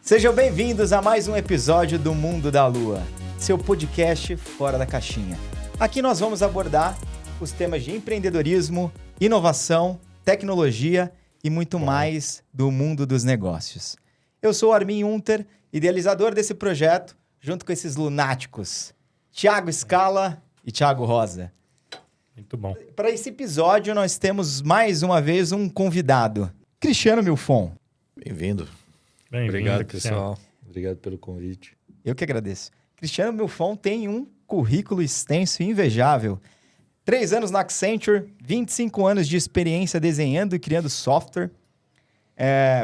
Sejam bem-vindos a mais um episódio do Mundo da Lua, seu podcast fora da caixinha. Aqui nós vamos abordar os temas de empreendedorismo, inovação, tecnologia e muito mais do mundo dos negócios. Eu sou o Armin Unter, idealizador desse projeto, junto com esses lunáticos, Thiago Scala e Thiago Rosa. Muito bom. Para esse episódio, nós temos mais uma vez um convidado, Cristiano Milfon. Bem-vindo. Obrigado, pessoal. Obrigado pelo convite. Eu que agradeço. Cristiano Milfon tem um currículo extenso e invejável. 3 anos na Accenture, 25 anos de experiência desenhando e criando software.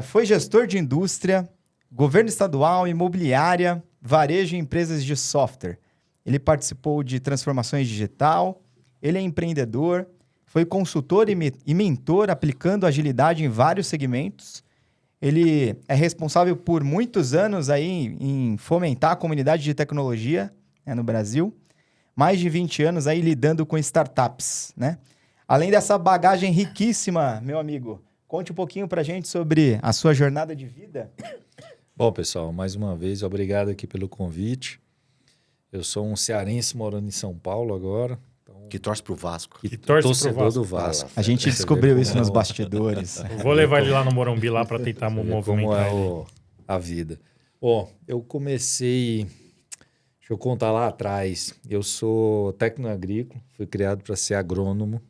Foi gestor de indústria, governo estadual, imobiliária, varejo e empresas de software. Ele participou de transformações digital, ele é empreendedor, foi consultor e mentor aplicando agilidade em vários segmentos. Ele é responsável por muitos anos aí em fomentar a comunidade de tecnologia, no Brasil. Mais de 20 anos aí lidando com startups, né? Além dessa bagagem riquíssima, meu amigo, conte um pouquinho pra gente sobre a sua jornada de vida. Bom, pessoal, mais uma vez, obrigado aqui pelo convite. Eu sou um cearense morando em São Paulo agora. Que torce pro Vasco. Que torce pro torcedor Vasco. do Vasco. A gente descobriu isso nos bastidores. Eu vou levar ele lá no Morumbi lá para tentar Como movimentar é ele. a vida. Bom, eu comecei... Deixa eu contar lá atrás. Eu sou técnico agrícola, fui criado para ser agrônomo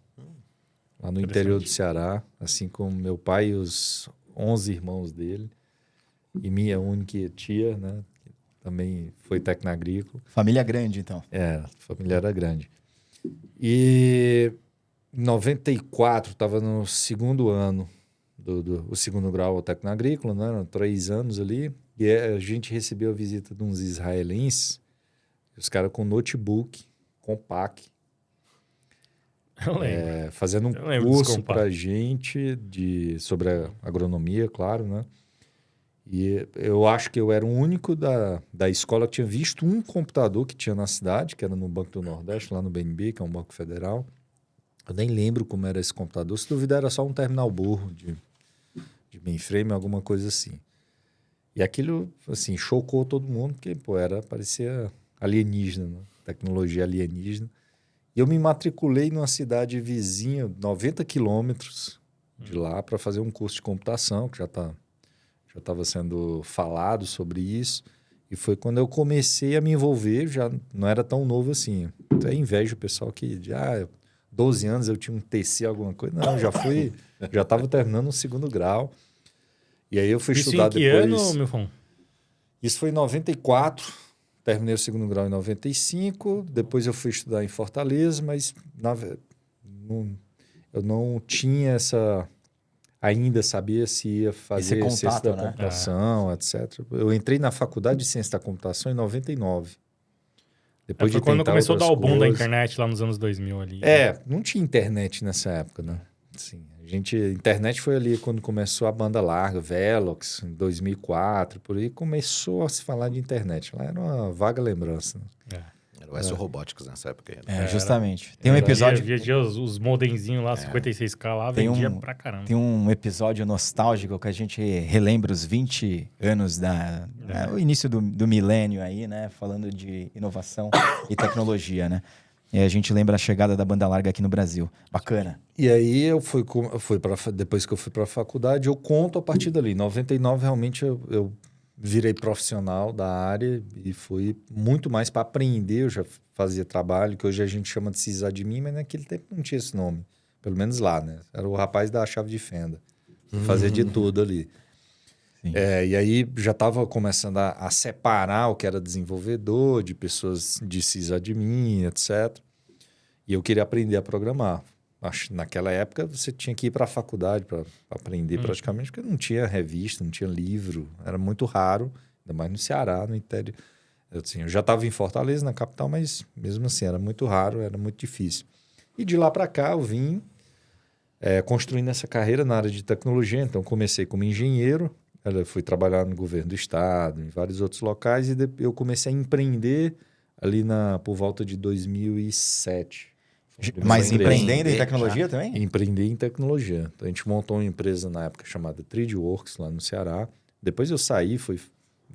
lá no interior do Ceará, assim como meu pai e os 11 irmãos dele. E minha única tia, né? Que também foi técnico agrícola. Família grande, então. A família era grande. E em 94, estava no segundo ano o segundo grau técnico agrícola, né? Eram 3 anos ali. E a gente recebeu a visita de uns israelenses, os caras com notebook, compact, Eu lembro. fazendo um Eu lembro dos curso compact. para gente sobre a agronomia, claro, né? E eu acho que eu era o único da escola que tinha visto um computador que tinha na cidade, que era no Banco do Nordeste, lá no BNB, que é um banco federal. Eu nem lembro como era esse computador. Se duvidar, era só um terminal burro de mainframe, alguma coisa assim. E aquilo, assim, chocou todo mundo, porque, parecia alienígena, né? Tecnologia alienígena. E eu me matriculei numa cidade vizinha, 90 quilômetros de lá, para fazer um curso de computação, que já estava sendo falado sobre isso. E foi quando eu comecei a me envolver, já não era tão novo assim. Até invejo o pessoal que, 12 anos eu tinha um TC, alguma coisa. Não, já estava terminando o segundo grau. E aí eu fui Isso estudar em que depois... ano, Milfon? Isso foi em 94, terminei o segundo grau em 95, depois eu fui estudar em Fortaleza, mas eu não tinha ainda sabia se ia fazer contato, ciência da né? computação, etc. Eu entrei na faculdade de ciência da computação em 99. Depois Foi de quando tentar começou a dar o outras boom da coisas. internet lá nos anos 2000 ali. Não tinha internet nessa época, né? Assim, internet foi ali quando começou a banda larga, Velox, em 2004, por aí começou a se falar de internet. Lá era uma vaga lembrança. Né? Era o SO Robotics nessa época ainda. Justamente. Tem um episódio... Via os modemzinhos lá, 56K lá, vendia pra caramba. Tem um episódio nostálgico que a gente relembra os 20 anos o início do milênio aí, né? Falando de inovação e tecnologia, né? E a gente lembra a chegada da banda larga aqui no Brasil. Bacana. E aí depois que eu fui para a faculdade, eu conto a partir dali. Em 99, realmente, eu virei profissional da área e fui muito mais para aprender. Eu já fazia trabalho, que hoje a gente chama de sysadmin, mas naquele tempo não tinha esse nome. Pelo menos lá, né? Era o rapaz da chave de fenda. Fazia de tudo ali. E aí já estava começando a separar o que era desenvolvedor, de pessoas de sysadmin, etc. E eu queria aprender a programar. Naquela época você tinha que ir para a faculdade para aprender praticamente, porque não tinha revista, não tinha livro, era muito raro, ainda mais no Ceará, no interior. Eu já estava em Fortaleza, na capital, mas mesmo assim era muito raro, era muito difícil. E de lá para cá eu vim construindo essa carreira na área de tecnologia. Então comecei como engenheiro, fui trabalhar no governo do estado, em vários outros locais, e eu comecei a empreender ali por volta de 2007. Mas empreendendo em tecnologia também? Empreender em tecnologia. Então, a gente montou uma empresa na época chamada Tradworks, lá no Ceará. Depois eu saí, fui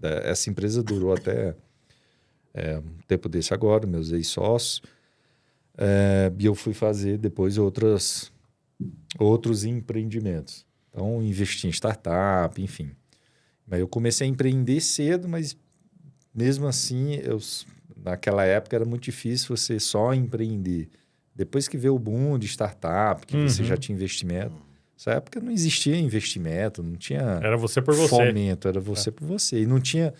Essa empresa durou até um tempo desse agora, meus ex-sócios. E eu fui fazer depois outros empreendimentos. Então, investi em startup, enfim. Mas eu comecei a empreender cedo, mas mesmo assim, naquela época era muito difícil você só empreender. Depois que veio o boom de startup, que você já tinha investimento, nessa época não existia investimento, não tinha Era você por você. fomento, era você por você. E não tinha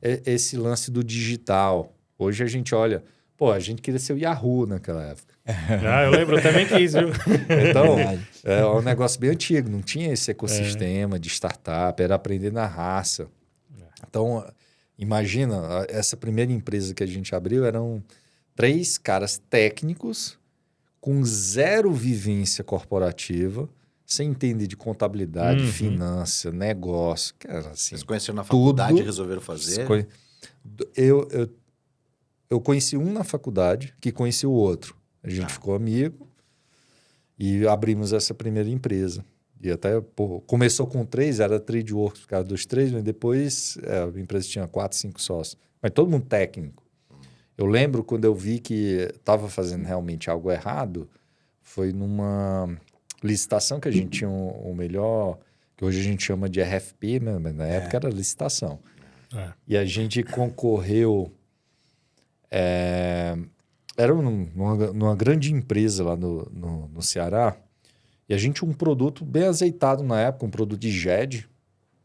esse lance do digital. Hoje a gente olha, a gente queria ser o Yahoo naquela época. Eu lembro, eu também quis, viu? Então, é um negócio bem antigo, não tinha esse ecossistema de startup, era aprender na raça. Então, imagina, essa primeira empresa que a gente abriu eram 3 caras técnicos com 0 vivência corporativa, sem entender de contabilidade, finança, negócio. Cara, assim, Vocês conheceram na faculdade e resolveram fazer? Eu conheci um na faculdade, que conheci o outro. A gente ficou amigo e abrimos essa primeira empresa. E até começou com 3, era TradeWorks, por causa dos 3, mas depois a empresa tinha 4, 5 sócios. Mas todo mundo técnico. Eu lembro quando eu vi que estava fazendo realmente algo errado, foi numa licitação que a gente tinha o melhor, que hoje a gente chama de RFP, né? Mas na época era licitação. E a gente concorreu... Era numa grande empresa lá no Ceará, e a gente tinha um produto bem azeitado na época, um produto de GED.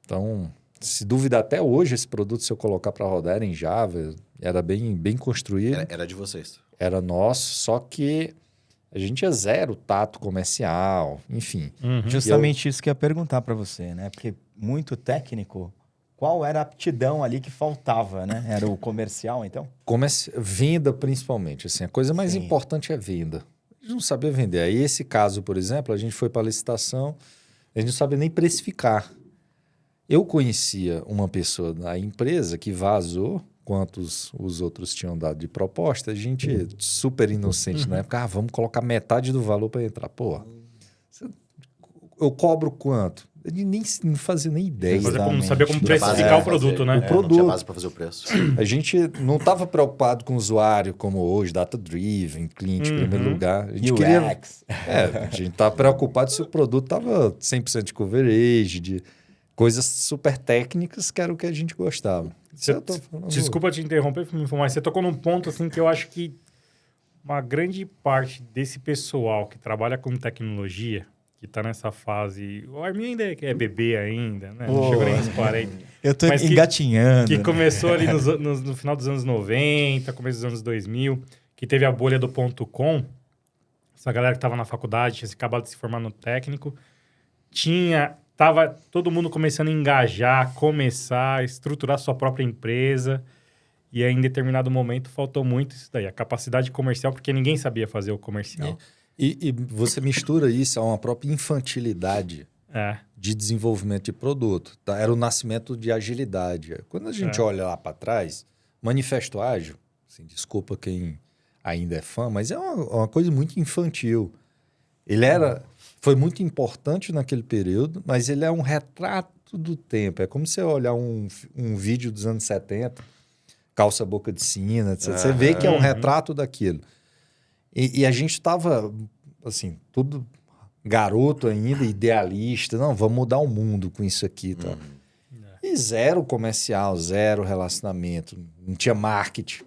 Então, se duvidar até hoje, esse produto, se eu colocar para rodar, era em Java, era bem construído. Era de vocês. Era nosso, só que a gente tinha 0 tato comercial, enfim. Justamente isso que eu ia perguntar para você, né? Porque muito técnico... Qual era a aptidão ali que faltava, né? Era o comercial, então? Venda, principalmente. Assim, a coisa mais importante é venda. A gente não sabia vender. Aí, esse caso, por exemplo, a gente foi para a licitação, a gente não sabia nem precificar. Eu conhecia uma pessoa da empresa que vazou, quantos os outros tinham dado de proposta, a gente, super inocente na época, vamos colocar metade do valor para entrar. Eu cobro quanto? Ele não fazia nem ideia. Não sabia como precificar o produto, né? O produto. Não tinha base para fazer o preço. A gente não estava preocupado com o usuário como hoje, data-driven, cliente em primeiro lugar. A gente a gente estava preocupado se o produto estava 100% de coverage, de coisas super técnicas, que era o que a gente gostava. Desculpa te interromper, mas você tocou num ponto assim que eu acho que uma grande parte desse pessoal que trabalha com tecnologia, que tá nessa fase... O Arminho ainda é bebê ainda, né? Não chegou nem nos 40. Eu tô engatinhando. Que começou ali no final dos anos 90, começo dos anos 2000, que teve a bolha do .com. Essa galera que tava na faculdade, tinha acabado de se formar no técnico. Tava todo mundo começando a engajar, começar a estruturar sua própria empresa. E aí, em determinado momento, faltou muito isso daí. A capacidade comercial, porque ninguém sabia fazer o comercial. E você mistura isso a uma própria infantilidade de desenvolvimento de produto. Tá? Era o nascimento de agilidade. Quando a gente olha lá para trás, Manifesto Ágil, assim, desculpa quem ainda é fã, mas é uma coisa muito infantil. Foi muito importante naquele período, mas ele é um retrato do tempo. É como você olhar um vídeo dos anos 70, calça boca de sina, etc. Você vê que é um retrato daquilo. E a gente estava, assim, tudo garoto ainda, idealista. Não, vamos mudar o mundo com isso aqui. Tá? E 0 comercial, 0 relacionamento. Não tinha marketing.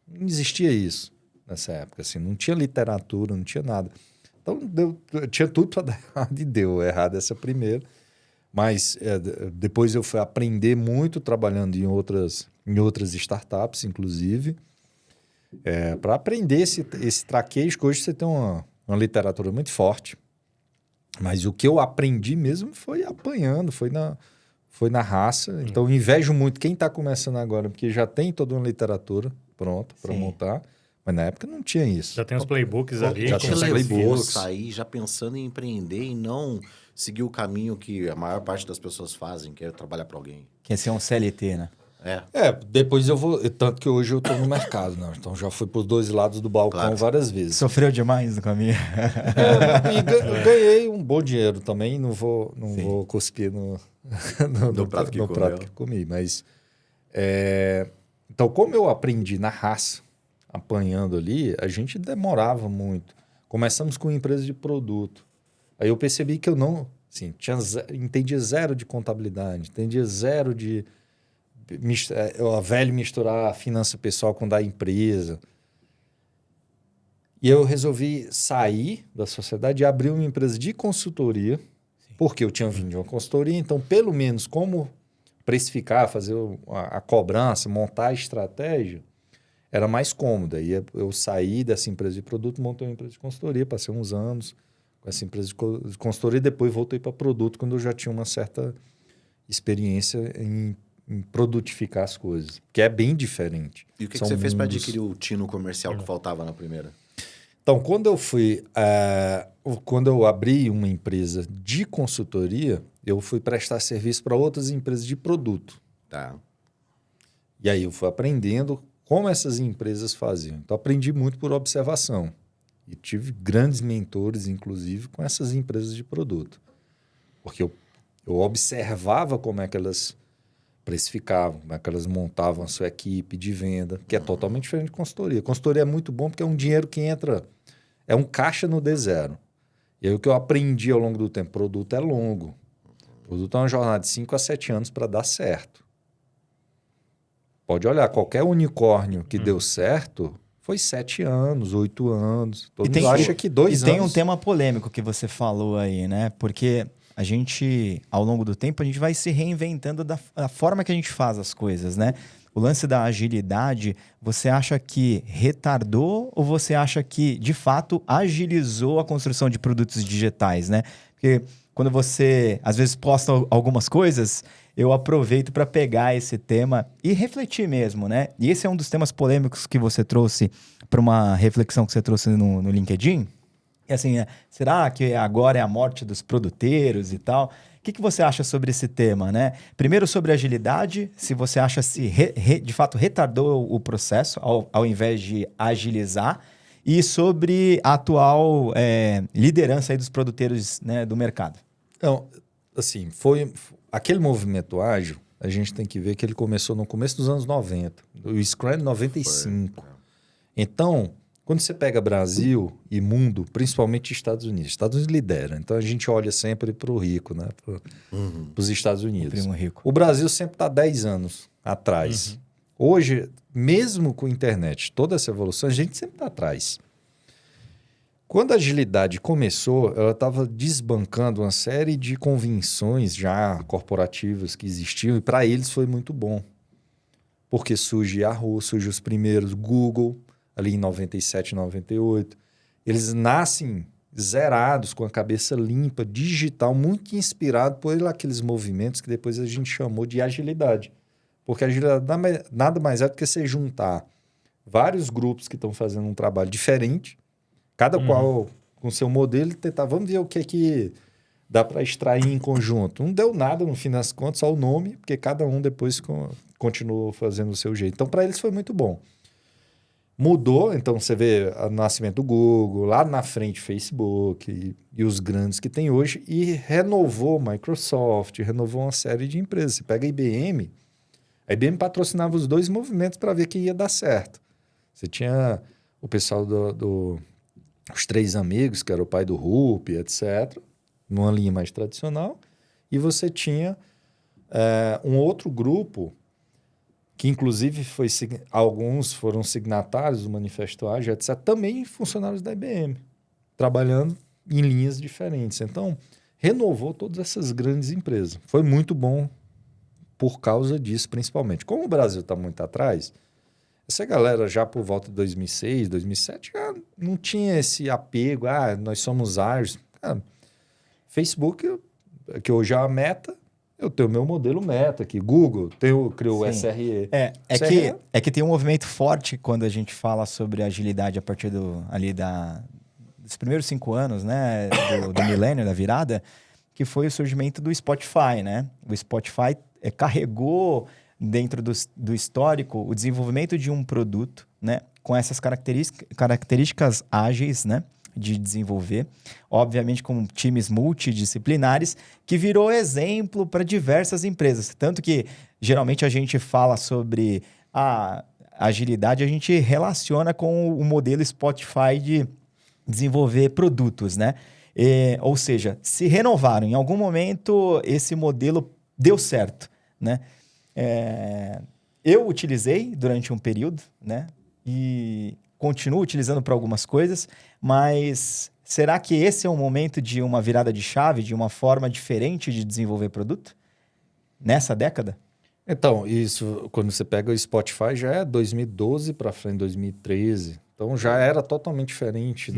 Não existia isso nessa época. Assim, não tinha literatura, não tinha nada. Então, tinha tudo para dar errado e deu errado essa primeira. Mas depois eu fui aprender muito trabalhando em outras startups, inclusive. Para aprender esse traquejo, que hoje você tem uma literatura muito forte. Mas o que eu aprendi mesmo foi apanhando, foi na raça. Então, invejo muito quem está começando agora, porque já tem toda uma literatura pronta para montar. Mas na época não tinha isso. Já tem os playbooks ali. Já tem os playbooks. Sair já pensando em empreender e não seguir o caminho que a maior parte das pessoas fazem, que é trabalhar para alguém. Que é ser um CLT, né? Depois eu vou... Tanto que hoje eu estou no mercado, né? Então já fui para os 2 lados do balcão várias vezes. Sofreu demais no caminho. E ganhei um bom dinheiro também. Não vou cuspir no prato que comi. Mas Então, como eu aprendi na raça, apanhando ali, a gente demorava muito. Começamos com empresa de produto. Aí eu percebi que eu não... Assim, entendia zero de contabilidade, entendia zero de... a velho misturar a finança pessoal com da empresa. E eu resolvi sair da sociedade e abrir uma empresa de consultoria, porque eu tinha vindo de uma consultoria, então, pelo menos, como precificar, fazer a cobrança, montar a estratégia, era mais cômodo. Aí eu saí dessa empresa de produto, montei uma empresa de consultoria, passei uns anos com essa empresa de consultoria, e depois voltei para produto, quando eu já tinha uma certa experiência em produtificar as coisas, que é bem diferente. E o que você fez para adquirir o tino comercial que faltava na primeira? Então, quando eu abri uma empresa de consultoria, eu fui prestar serviço para outras empresas de produto. Tá. E aí eu fui aprendendo como essas empresas faziam. Então, aprendi muito por observação. E tive grandes mentores, inclusive, com essas empresas de produto. Porque eu observava como é que elas precificavam, como é que elas montavam a sua equipe de venda, que é totalmente diferente de consultoria. Consultoria é muito bom porque é um dinheiro que entra, é um caixa no D0. E aí o que eu aprendi ao longo do tempo, produto é longo. Produto é uma jornada de 5 a 7 anos para dar certo. Pode olhar, qualquer unicórnio que deu certo foi 7 anos, 8 anos. Todo mundo acha que 2 anos... E tem um tema polêmico que você falou aí, né? Porque a gente, ao longo do tempo, a gente vai se reinventando da forma que a gente faz as coisas, né? O lance da agilidade, você acha que retardou ou você acha que, de fato, agilizou a construção de produtos digitais, né? Porque quando você, às vezes, posta algumas coisas, eu aproveito para pegar esse tema e refletir mesmo, né? E esse é um dos temas polêmicos que você trouxe para uma reflexão que você trouxe no LinkedIn. E assim, será que agora é a morte dos produteiros e tal? O que você acha sobre esse tema, né? Primeiro sobre agilidade, se você acha se de fato retardou o processo ao invés de agilizar, e sobre a atual liderança aí dos produteiros, né, do mercado. Então, assim, foi aquele movimento ágil, a gente tem que ver que ele começou no começo dos anos 90, o Scrum 95. Então, quando você pega Brasil e mundo, principalmente Estados Unidos lidera. Então, a gente olha sempre para o rico, né? Para os Estados Unidos. O primo rico. O Brasil sempre está 10 anos atrás. Hoje, mesmo com a internet, toda essa evolução, a gente sempre está atrás. Quando a agilidade começou, ela estava desbancando uma série de convenções já corporativas que existiam, e para eles foi muito bom. Porque surge Yahoo, surge os primeiros Google, ali em 97, 98. Eles nascem zerados, com a cabeça limpa, digital, muito inspirado por aqueles movimentos que depois a gente chamou de agilidade. Porque a agilidade nada mais é do que você juntar vários grupos que estão fazendo um trabalho diferente, cada qual com seu modelo, e tentar, vamos ver o que é que dá para extrair em conjunto. Não deu nada, no fim das contas, só o nome, porque cada um depois continuou fazendo o seu jeito. Então, para eles foi muito bom. Mudou, então você vê o nascimento do Google, lá na frente Facebook e os grandes que tem hoje, e renovou Microsoft, renovou uma série de empresas. Você pega a IBM patrocinava os dois movimentos para ver quem ia dar certo. Você tinha o pessoal os Três Amigos, que era o pai do Rupp, etc., numa linha mais tradicional, e você tinha um outro grupo que inclusive alguns foram signatários do Manifesto Ágil, etc., também funcionários da IBM, trabalhando em linhas diferentes. Então, renovou todas essas grandes empresas. Foi muito bom por causa disso, principalmente. Como o Brasil está muito atrás, essa galera já por volta de 2006, 2007, já não tinha esse apego, nós somos ágeis. Facebook, que hoje é a Meta, eu tenho o meu modelo Meta aqui. Google criou o SRE. É que tem um movimento forte quando a gente fala sobre agilidade a partir dos primeiros 5 anos, né, do milênio, da virada, que foi o surgimento do Spotify, né? O Spotify carregou dentro do histórico o desenvolvimento de um produto, né, com essas características ágeis, né, de desenvolver, obviamente com times multidisciplinares, que virou exemplo para diversas empresas. Tanto que, geralmente, a gente fala sobre a agilidade, a gente relaciona com o modelo Spotify de desenvolver produtos, né? Ou seja, se renovaram. Em algum momento, esse modelo deu certo, né? Eu utilizei durante um período, né? E continuo utilizando para algumas coisas, mas será que esse é um momento de uma virada de chave, de uma forma diferente de desenvolver produto? Nessa década? Então, isso, quando você pega o Spotify, já é 2012 para frente, 2013. Então, já era totalmente diferente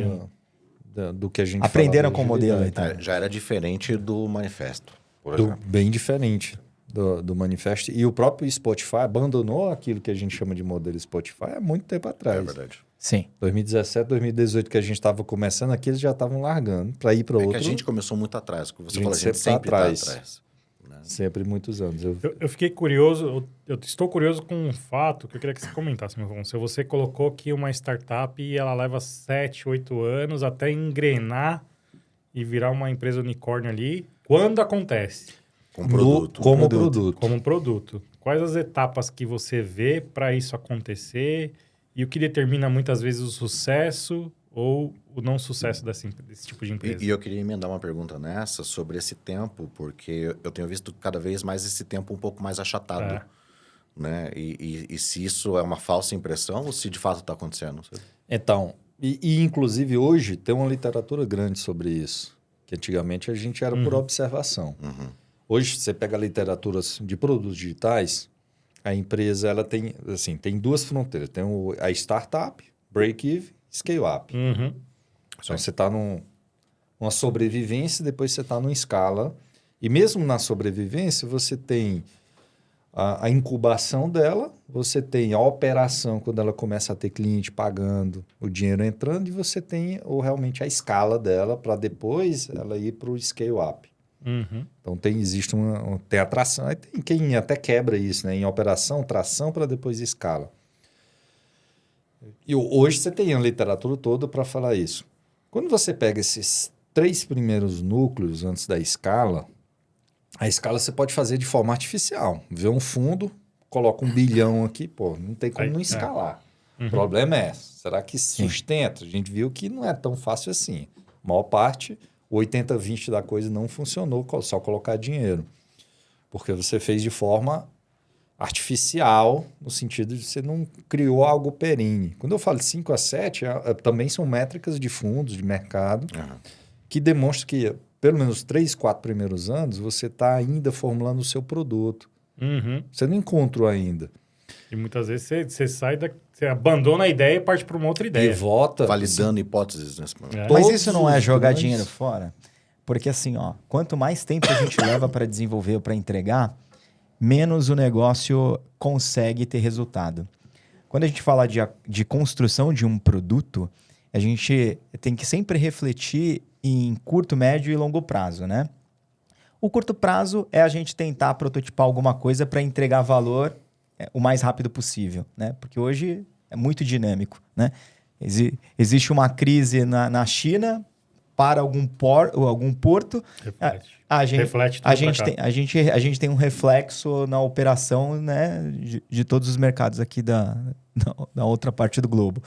do que a gente Aprenderam falava com o de modelo, agilidade. então. Já era diferente do manifesto, por exemplo. Bem diferente do manifesto. E o próprio Spotify abandonou aquilo que a gente chama de modelo Spotify há muito tempo atrás. É verdade. Sim. 2017, 2018, que a gente estava começando aqui, eles já estavam largando para ir para outro. É que a gente começou muito atrás. Como você A gente falou, a gente sempre sempre tá está atrás. atrás. Né? Sempre muitos anos. Eu fiquei curioso, eu estou curioso com um fato que eu queria que você comentasse, meu irmão. Se você colocou que uma startup ela leva 7, 8 anos até engrenar e virar uma empresa unicórnio ali, quando acontece? Com produto. Como produto. Como um produto. Quais as etapas que você vê para isso acontecer e o que determina muitas vezes o sucesso ou o não sucesso desse tipo de empresa? E eu queria emendar uma pergunta nessa sobre esse tempo, porque eu tenho visto cada vez mais esse tempo um pouco mais achatado. Né? E se isso é uma falsa impressão ou se de fato está acontecendo? Então, inclusive hoje tem uma literatura grande sobre isso, que antigamente a gente era por observação. Hoje, você pega literaturas de produtos digitais, a empresa ela tem, assim, tem duas fronteiras. Tem a startup, break-even, scale-up. Então, você está numa sobrevivência e depois você está numa escala. E mesmo na sobrevivência, você tem a incubação dela, você tem a operação quando ela começa a ter cliente pagando, o dinheiro entrando, e você tem realmente a escala dela para depois ela ir para o scale-up. Então, existe tem a tração, e tem quem até quebra isso, né? Em operação, tração para depois escala. E hoje você tem a literatura toda para falar isso. Quando você pega esses 3 primeiros núcleos antes da escala, a escala você pode fazer de forma artificial. Vê um fundo, coloca 1 bilhão aqui, pô, não tem como não escalar. O problema é, será que sustenta? A gente viu que não é tão fácil assim. A maior parte, 80-20 da coisa não funcionou, só colocar dinheiro. Porque você fez de forma artificial, no sentido de você não criou algo perene. Quando eu falo de 5 a 7, também são métricas de fundos, de mercado, que demonstram que, pelo menos 3, 4 primeiros anos, você está ainda formulando o seu produto. Você não encontrou ainda. E muitas vezes você sai você abandona a ideia e parte para uma outra ideia. E vota... Validando hipóteses nesse momento. Mas isso não é jogar grandes... dinheiro fora? Porque assim, ó, quanto mais tempo a gente leva para desenvolver ou para entregar, menos o negócio consegue ter resultado. Quando a gente fala de construção de um produto, a gente tem que sempre refletir em curto, médio e longo prazo, né? O curto prazo é a gente tentar prototipar alguma coisa para entregar valor o mais rápido possível, né? Porque hoje é muito dinâmico, né? Existe uma crise na China, para algum porto, a gente tem um reflexo na operação, né, de todos os mercados aqui da outra parte do globo.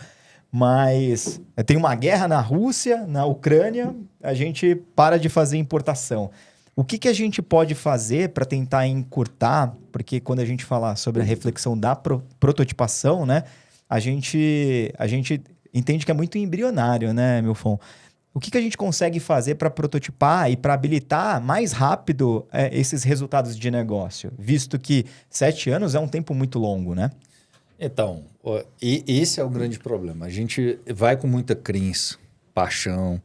Mas tem uma guerra na Rússia, na Ucrânia, a gente para de fazer importação. O que a gente pode fazer para tentar encurtar? Porque quando a gente fala sobre a reflexão da prototipação, né, a gente entende que é muito embrionário, né, Milfon? O que a gente consegue fazer para prototipar e para habilitar mais rápido esses resultados de negócio? Visto que 7 anos é um tempo muito longo, né? Então, esse é o grande problema. A gente vai com muita crença, paixão.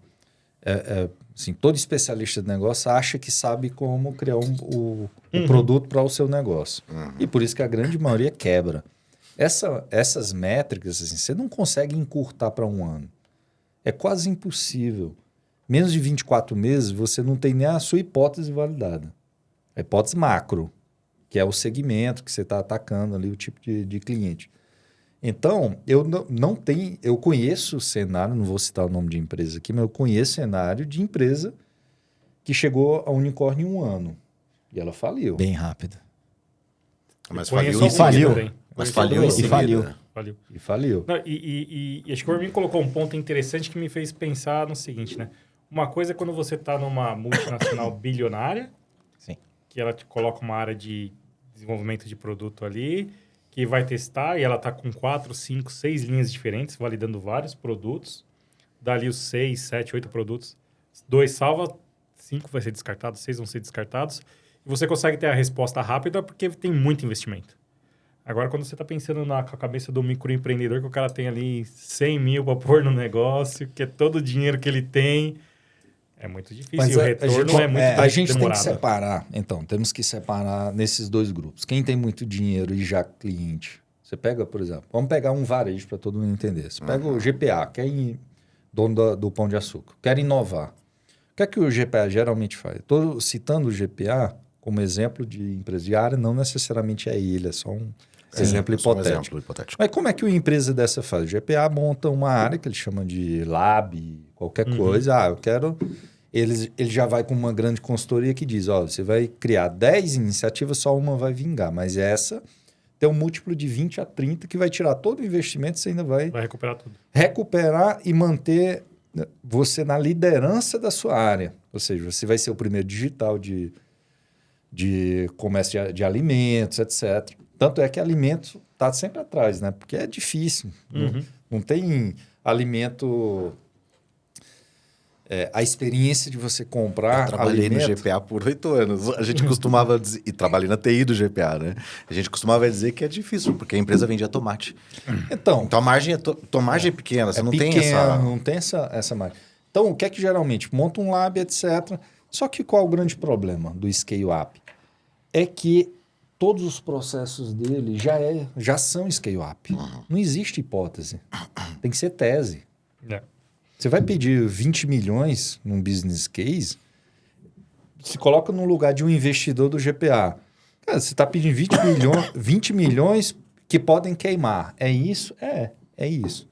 Assim, todo especialista de negócio acha que sabe como criar o produto para o seu negócio. E por isso que a grande maioria quebra. Essas métricas, assim, você não consegue encurtar para 1 ano. É quase impossível. Menos de 24 meses, você não tem nem a sua hipótese validada. A hipótese macro, que é o segmento que você está atacando ali, o tipo de cliente. Então, eu não tenho... Eu conheço o cenário, não vou citar o nome de empresa aqui, mas eu conheço o cenário de empresa que chegou a unicórnio em 1 ano. E ela faliu. Bem rápido. Mas Conheço faliu em alguns faliu. seguida. também. Mas Conheço faliu em alguns. E faliu. seguida. Faliu. E faliu. Não, e acho que o Ormin colocou um ponto interessante que me fez pensar no seguinte, né? Uma coisa é quando você está numa multinacional bilionária, Sim. que ela te coloca uma área de desenvolvimento de produto ali, que vai testar e ela está com 4, 5, 6 linhas diferentes, validando vários produtos. Dali os 6, 7, 8 produtos. 2 salva, 5 vai ser descartado, 6 vão ser descartados. E você consegue ter a resposta rápida porque tem muito investimento. Agora, quando você está pensando com a cabeça do microempreendedor, que o cara tem ali 100 mil para pôr no negócio, que é todo o dinheiro que ele tem, é muito difícil. Mas E o retorno é muito a gente demorado. tem que separar. Então, temos que separar nesses 2 grupos. Quem tem muito dinheiro e já cliente. Você pega, por exemplo, vamos pegar um varejo para todo mundo entender. Você pega o GPA, que é dono do Pão de Açúcar, quer inovar. O que é que o GPA geralmente faz? Estou citando o GPA como exemplo de empresa de área, não necessariamente é ele, é só um exemplo Só um hipotético. exemplo hipotético. Mas como é que uma empresa dessa faz? O GPA monta uma área que ele chama de lab, qualquer coisa. Eu quero... Ele já vai com uma grande consultoria que diz, você vai criar 10 iniciativas, só uma vai vingar. Mas essa tem um múltiplo de 20 a 30 que vai tirar todo o investimento, você ainda vai recuperar tudo. recuperar e manter você na liderança da sua área. Ou seja, você vai ser o primeiro digital de comércio de alimentos, etc. Tanto é que alimento está sempre atrás, né? Porque é difícil. Não tem alimento... a experiência de você comprar Eu trabalhei alimento... no GPA por 8 anos. A gente costumava dizer... E trabalhei na TI do GPA, né? A gente costumava dizer que é difícil, porque a empresa vendia tomate. Então a margem é pequena. Você não tem essa... Não tem essa margem. Então, o que é que geralmente? Monta um lab, etc. Só que qual é o grande problema do scale-up? É que todos os processos dele já são scale-up. Não existe hipótese. Tem que ser tese. Você vai pedir 20 milhões num business case, se coloca no lugar de um investidor do GPA. Cara, você está pedindo 20 milhões que podem queimar. É isso? É isso.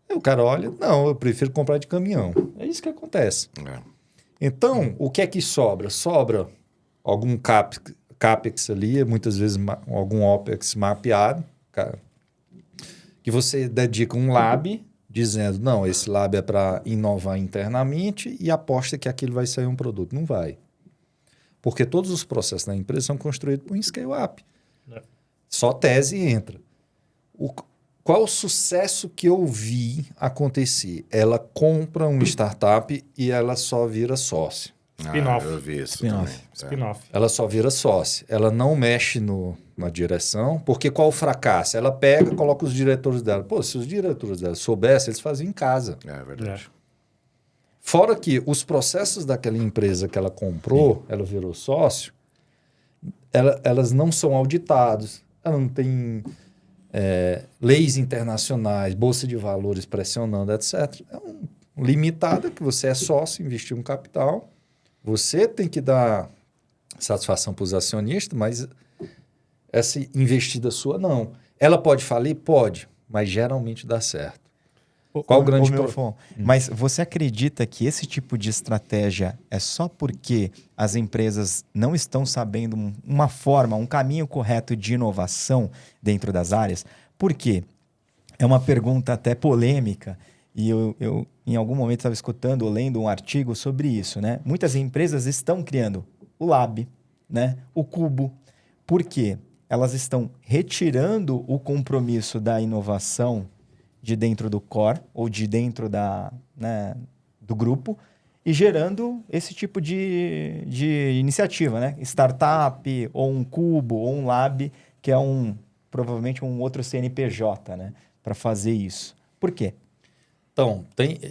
Aí o cara olha, não, eu prefiro comprar de caminhão. É isso que acontece. Então, o que é que sobra? Sobra algum CAPEX ali, muitas vezes algum OPEX mapeado, cara, que você dedica um lab, dizendo, não, esse lab é para inovar internamente e aposta que aquilo vai sair um produto. Não vai. Porque todos os processos da empresa são construídos por um scale-up. Só tese entra. Qual o sucesso que eu vi acontecer? Ela compra uma startup e ela só vira sócia. Spin-off. Eu vi isso Spin-off. também. Spin-off. Ela só vira sócia. Ela não mexe na direção, porque qual o fracasso? Ela pega, coloca os diretores dela. Pô, se os diretores dela soubessem, eles faziam em casa. É verdade. Fora que os processos daquela empresa que ela comprou, ela virou sócio, elas não são auditados. Ela não tem leis internacionais, bolsa de valores pressionando, etc. É limitada que você é sócio, investir um capital. Você tem que dar satisfação para os acionistas, mas essa investida sua, não. Ela pode falir? Pode, mas geralmente dá certo. Qual o grande problema? Mas você acredita que esse tipo de estratégia é só porque as empresas não estão sabendo uma forma, um caminho correto de inovação dentro das áreas? Por quê? É uma pergunta até polêmica. E eu em algum momento, estava escutando ou lendo um artigo sobre isso, né? Muitas empresas estão criando o Lab, né? O Cubo. Por quê? Elas estão retirando o compromisso da inovação de dentro do core ou de dentro do grupo e gerando esse tipo de iniciativa, né? Startup, ou um Cubo, ou um Lab, que é provavelmente um outro CNPJ, né? Para fazer isso. Por quê? Então,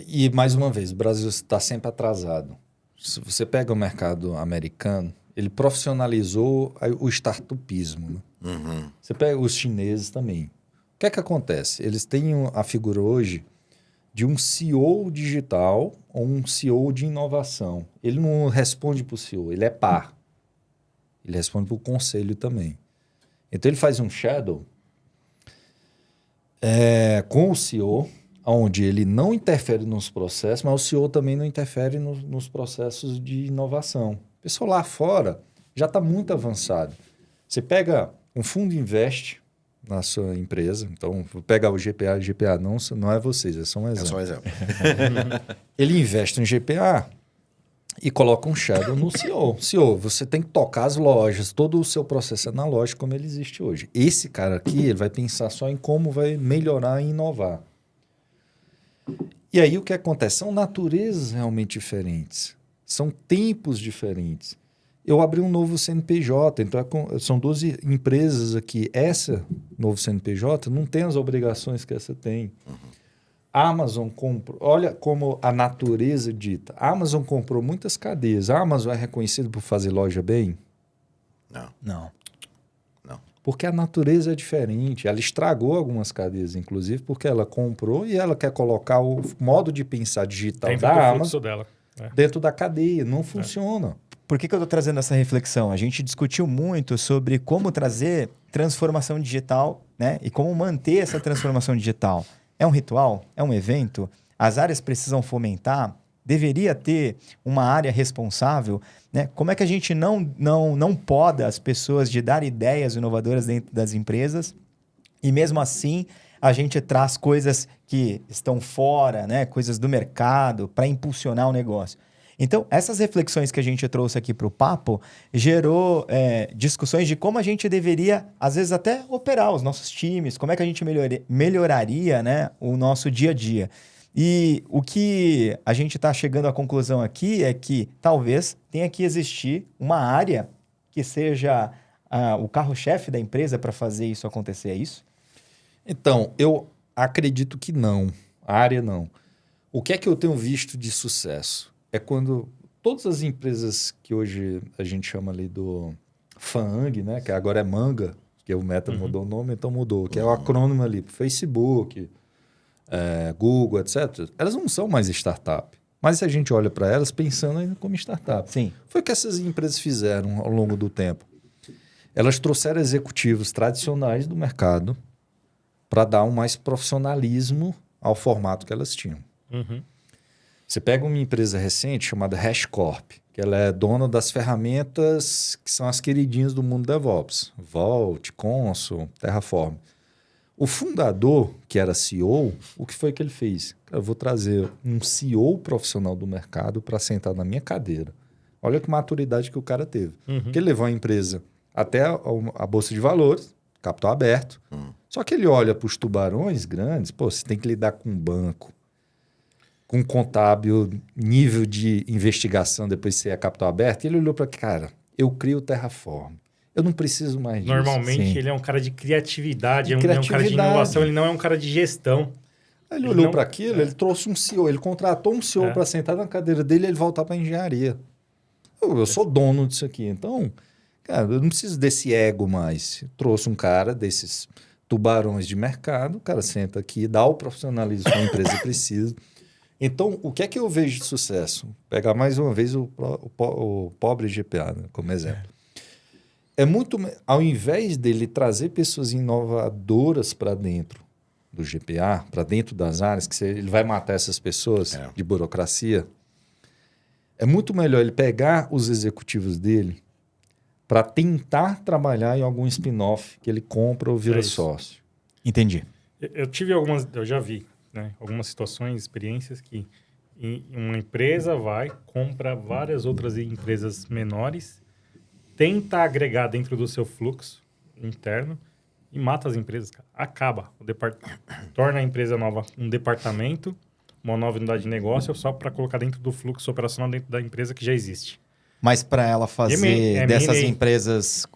e mais uma vez, o Brasil está sempre atrasado. Se você pega o mercado americano, ele profissionalizou o startupismo. Né? Você pega os chineses também. O que é que acontece? Eles têm a figura hoje de um CEO digital ou um CEO de inovação. Ele não responde para o CEO, ele é par. Ele responde para o conselho também. Então, ele faz um shadow. Com o CEO, onde ele não interfere nos processos, mas o CEO também não interfere nos processos de inovação. O pessoal lá fora já está muito avançado. Você pega um fundo investe na sua empresa, então vou pegar o GPA não é vocês, é só um exemplo. É só um exemplo. Ele investe no GPA e coloca um shadow no CEO. CEO, você tem que tocar as lojas, todo o seu processo analógico como ele existe hoje. Esse cara aqui, ele vai pensar só em como vai melhorar e inovar. E aí o que acontece? São naturezas realmente diferentes. São tempos diferentes. Eu abri um novo CNPJ, então são 12 empresas aqui. Essa novo CNPJ não tem as obrigações que essa tem. A Amazon comprou, olha como a natureza dita. A Amazon comprou muitas cadeias. A Amazon é reconhecida por fazer loja bem? Não. Porque a natureza é diferente. Ela estragou algumas cadeias, inclusive, porque ela comprou e ela quer colocar o modo de pensar digital Dentro da do fluxo Amazon dela. dentro da cadeia. Não funciona. Por que eu estou trazendo essa reflexão? A gente discutiu muito sobre como trazer transformação digital, né? E como manter essa transformação digital. É um ritual? É um evento? As áreas precisam fomentar? Deveria ter uma área responsável, né? Como é que a gente não poda as pessoas de dar ideias inovadoras dentro das empresas e mesmo assim a gente traz coisas que estão fora, né? Coisas do mercado para impulsionar o negócio. Então, essas reflexões que a gente trouxe aqui para o papo gerou discussões de como a gente deveria, às vezes, até operar os nossos times, como é que a gente melhoraria, né, o nosso dia a dia. E o que a gente está chegando à conclusão aqui é que talvez tenha que existir uma área que seja o carro-chefe da empresa para fazer isso acontecer, é isso? Então, eu acredito que não. A área não. O que é que eu tenho visto de sucesso? É quando todas as empresas que hoje a gente chama ali do FAANG, né? Que agora é Manga, que o Meta mudou o nome, então mudou. Que é o acrônimo ali para Facebook, Google, etc. Elas não são mais startup. Mas a gente olha para elas pensando ainda como startup. Sim. Foi o que essas empresas fizeram ao longo do tempo. Elas trouxeram executivos tradicionais do mercado para dar um mais profissionalismo ao formato que elas tinham. Você pega uma empresa recente chamada HashiCorp, que ela é dona das ferramentas que são as queridinhas do mundo DevOps. Vault, Consul, Terraform. O fundador, que era CEO, o que foi que ele fez? Eu vou trazer um CEO profissional do mercado para sentar na minha cadeira. Olha que maturidade que o cara teve. Porque ele levou a empresa até a Bolsa de Valores, capital aberto. Só que ele olha para os tubarões grandes, você tem que lidar com um banco, com contábil, nível de investigação, depois de ser a capital aberta, e ele olhou para cara, eu crio o Terraform. Eu não preciso mais disso. Normalmente ele é um cara de criatividade, ele é um cara de inovação, ele não é um cara de gestão. Aí ele olhou para aquilo, ele trouxe um CEO, ele contratou um CEO para sentar na cadeira dele e ele voltar para a engenharia. Eu sou dono disso aqui, então, cara, eu não preciso desse ego mais. Eu trouxe um cara desses tubarões de mercado, o cara senta aqui, dá o profissionalismo que a empresa precisa. Então, o que é que eu vejo de sucesso? Pegar mais uma vez o pobre GPA, né, como exemplo. É muito, ao invés dele trazer pessoas inovadoras para dentro do GPA, para dentro das áreas, que ele vai matar essas pessoas de burocracia, é muito melhor ele pegar os executivos dele para tentar trabalhar em algum spin-off que ele compra ou vira sócio. Entendi. Eu já vi, né, algumas situações, experiências que uma empresa compra várias outras empresas menores, tenta agregar dentro do seu fluxo interno e mata as empresas, cara. Acaba. Torna a empresa nova um departamento, uma nova unidade de negócio, só para colocar dentro do fluxo operacional dentro da empresa que já existe. Mas para ela fazer dessas empresas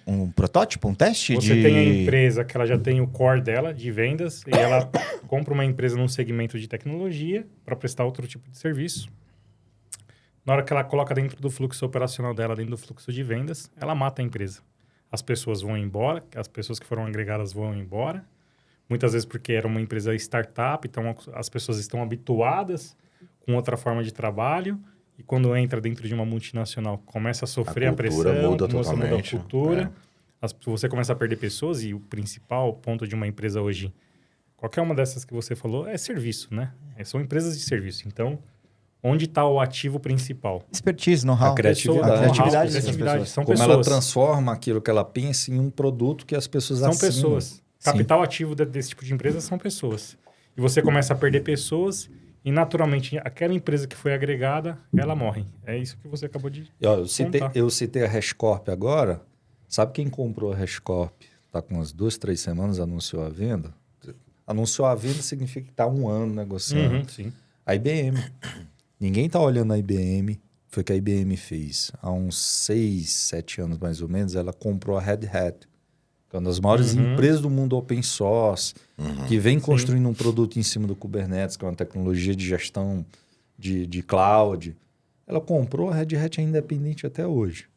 um protótipo, um teste Você tem a empresa que ela já tem o core dela de vendas e ela compra uma empresa num segmento de tecnologia para prestar outro tipo de serviço. Na hora que ela coloca dentro do fluxo operacional dela, dentro do fluxo de vendas, ela mata a empresa. As pessoas vão embora, as pessoas que foram agregadas vão embora. Muitas vezes porque era uma empresa startup, então as pessoas estão habituadas com outra forma de trabalho. E quando entra dentro de uma multinacional, começa a sofrer a pressão, muda totalmente. Muda a cultura. Você começa a perder pessoas e o principal ponto de uma empresa hoje Qualquer uma dessas que você falou é serviço, né? São empresas de serviço. Então, onde está o ativo principal? Expertise, know-how. A criatividade. A criatividade Know-how, dessas pessoas. São Como pessoas. ela transforma aquilo que ela pensa em um produto que as pessoas São assinam. pessoas. Capital ativo desse tipo de empresa são pessoas. E você começa a perder pessoas e, naturalmente, aquela empresa que foi agregada, ela morre. É isso que você acabou de contar. Eu citei a Hashcorp agora. Sabe quem comprou a Hashcorp? Está com umas 2, 3 semanas, anunciou a venda. Anunciou a venda significa que está 1 ano negociando. Uhum, sim. A IBM. Ninguém está olhando a IBM. Foi o que a IBM fez. Há uns 6, 7 anos, mais ou menos, ela comprou a Red Hat, que é uma das maiores empresas do mundo open source, que vem construindo um produto em cima do Kubernetes, que é uma tecnologia de gestão de cloud. Ela comprou a Red Hat independente até hoje.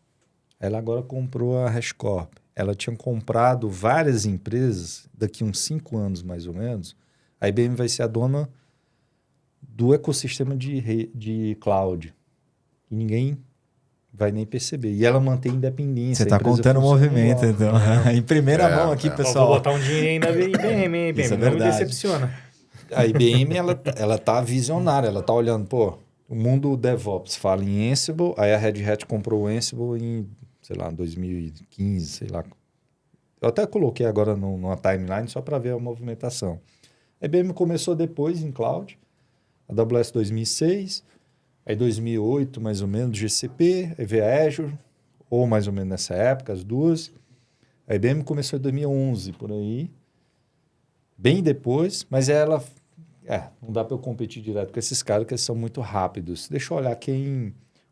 Ela agora comprou a HashiCorp. Ela tinha comprado várias empresas, daqui uns 5 anos mais ou menos, a IBM vai ser a dona do ecossistema de cloud. E ninguém vai nem perceber. E ela mantém independência. Você está contando o movimento, então. Em primeira mão aqui, pessoal. Vou botar um dinheiro aí na IBM, hein, IBM. Isso é Não me verdade. decepciona. A IBM, ela tá visionária. Ela tá olhando, pô, o mundo DevOps fala em Ansible, aí a Red Hat comprou o Ansible em, sei lá, 2015, sei lá. Eu até coloquei agora numa timeline só para ver a movimentação. A IBM começou depois em cloud, a AWS 2006, aí 2008 mais ou menos GCP, aí veio a Azure, ou mais ou menos nessa época, as duas. A IBM começou em 2011, por aí, bem depois, mas ela... não dá para eu competir direto com esses caras, que eles são muito rápidos. Deixa eu olhar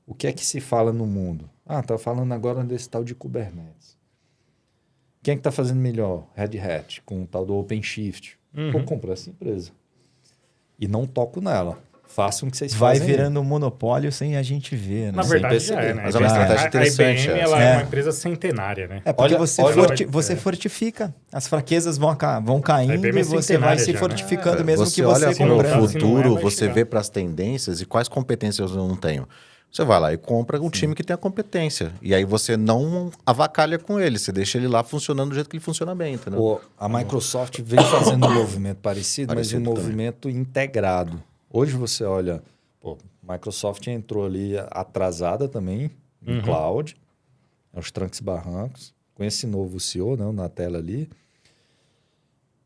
o que é que se fala no mundo. Tá falando agora desse tal de Kubernetes. Quem é que está fazendo melhor? Red Hat, com o tal do OpenShift. Vou comprar essa empresa. E não toco nela. Façam o que vocês Vai fazem. virando um monopólio sem a gente ver, né? Na verdade, já é, né? Mas é uma estratégia interessante. A IBM ela é uma empresa centenária, né? É porque Olha- você fortifica. As fraquezas vão caindo A IBM é e você vai centenária se já, né? fortificando mesmo você que você olha para comprando. o Se não futuro, vai você chegar. vê para as tendências e quais competências eu não tenho. Você vai lá e compra um time que tem a competência. E aí você não avacalha com ele. Você deixa ele lá funcionando do jeito que ele funciona bem, entendeu? A Microsoft vem fazendo um movimento parecido, mas um Parecido também. movimento integrado. Hoje você olha... a Microsoft entrou ali atrasada também, no cloud, aos trancos e barrancos, com esse novo CEO, né, na tela ali.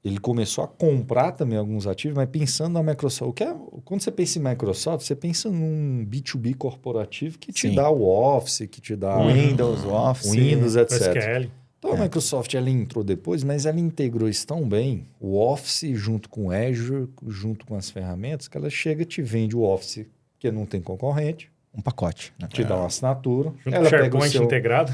Ele começou a comprar também alguns ativos, mas pensando na Microsoft. Quando você pensa em Microsoft, você pensa num B2B corporativo que te Sim. dá o Office, que te dá Windows, o Office. Windows, O etc. SQL. Então a Microsoft ela entrou depois, mas ela integrou isso tão bem, o Office junto com o Azure, junto com as ferramentas, que ela chega e te vende o Office, que não tem concorrente, Um pacote. Né? te dá uma assinatura. Junto com Ela o pega o, SharePoint seu, integrado.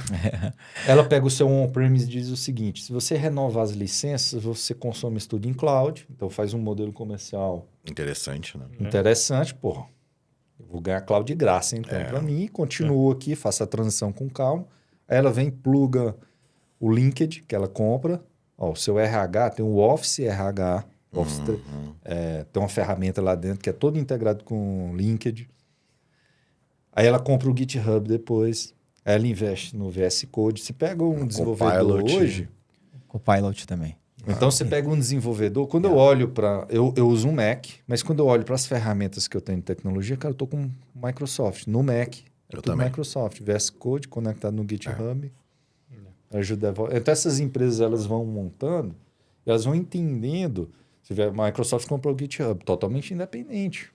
ela pega o seu on-premise e diz o seguinte, se você renova as licenças, você consome isso tudo em cloud, então faz um modelo comercial Interessante, né? interessante, porra. Eu vou ganhar cloud de graça, então, para mim. Continuo aqui, faço a transição com calma. Aí ela vem, pluga o Linked, que ela compra. O seu RH, tem o Office RH. Office, tem uma ferramenta lá dentro que é todo integrado com o Linked. Aí ela compra o GitHub depois. Aí ela investe no VS Code. Você pega um desenvolvedor Copilot. hoje... Copilot também. Então, você pega um desenvolvedor... Quando eu olho para... Eu uso um Mac, mas quando eu olho para as ferramentas que eu tenho de tecnologia, cara, eu estou com Microsoft. No Mac, Eu tudo também. Microsoft. VS Code conectado no GitHub. Ajuda. Então, essas empresas elas vão montando, elas vão entendendo. Você vê, a Microsoft comprou o GitHub, totalmente independente.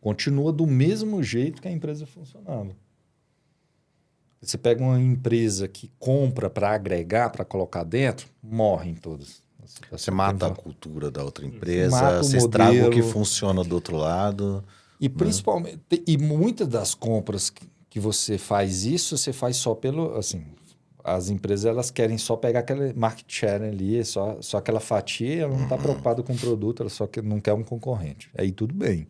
Continua do mesmo jeito que a empresa funcionava. Você pega uma empresa que compra para agregar, para colocar dentro, morrem todas. Você mata a cultura da outra empresa, Mata o você estraga o que modelo. funciona do outro lado. E principalmente, e muitas das compras que você faz isso, você faz só pelo, assim, as empresas elas querem só pegar aquele market share ali, só aquela fatia, ela não está preocupada com o produto, ela só não quer um concorrente. Aí tudo bem.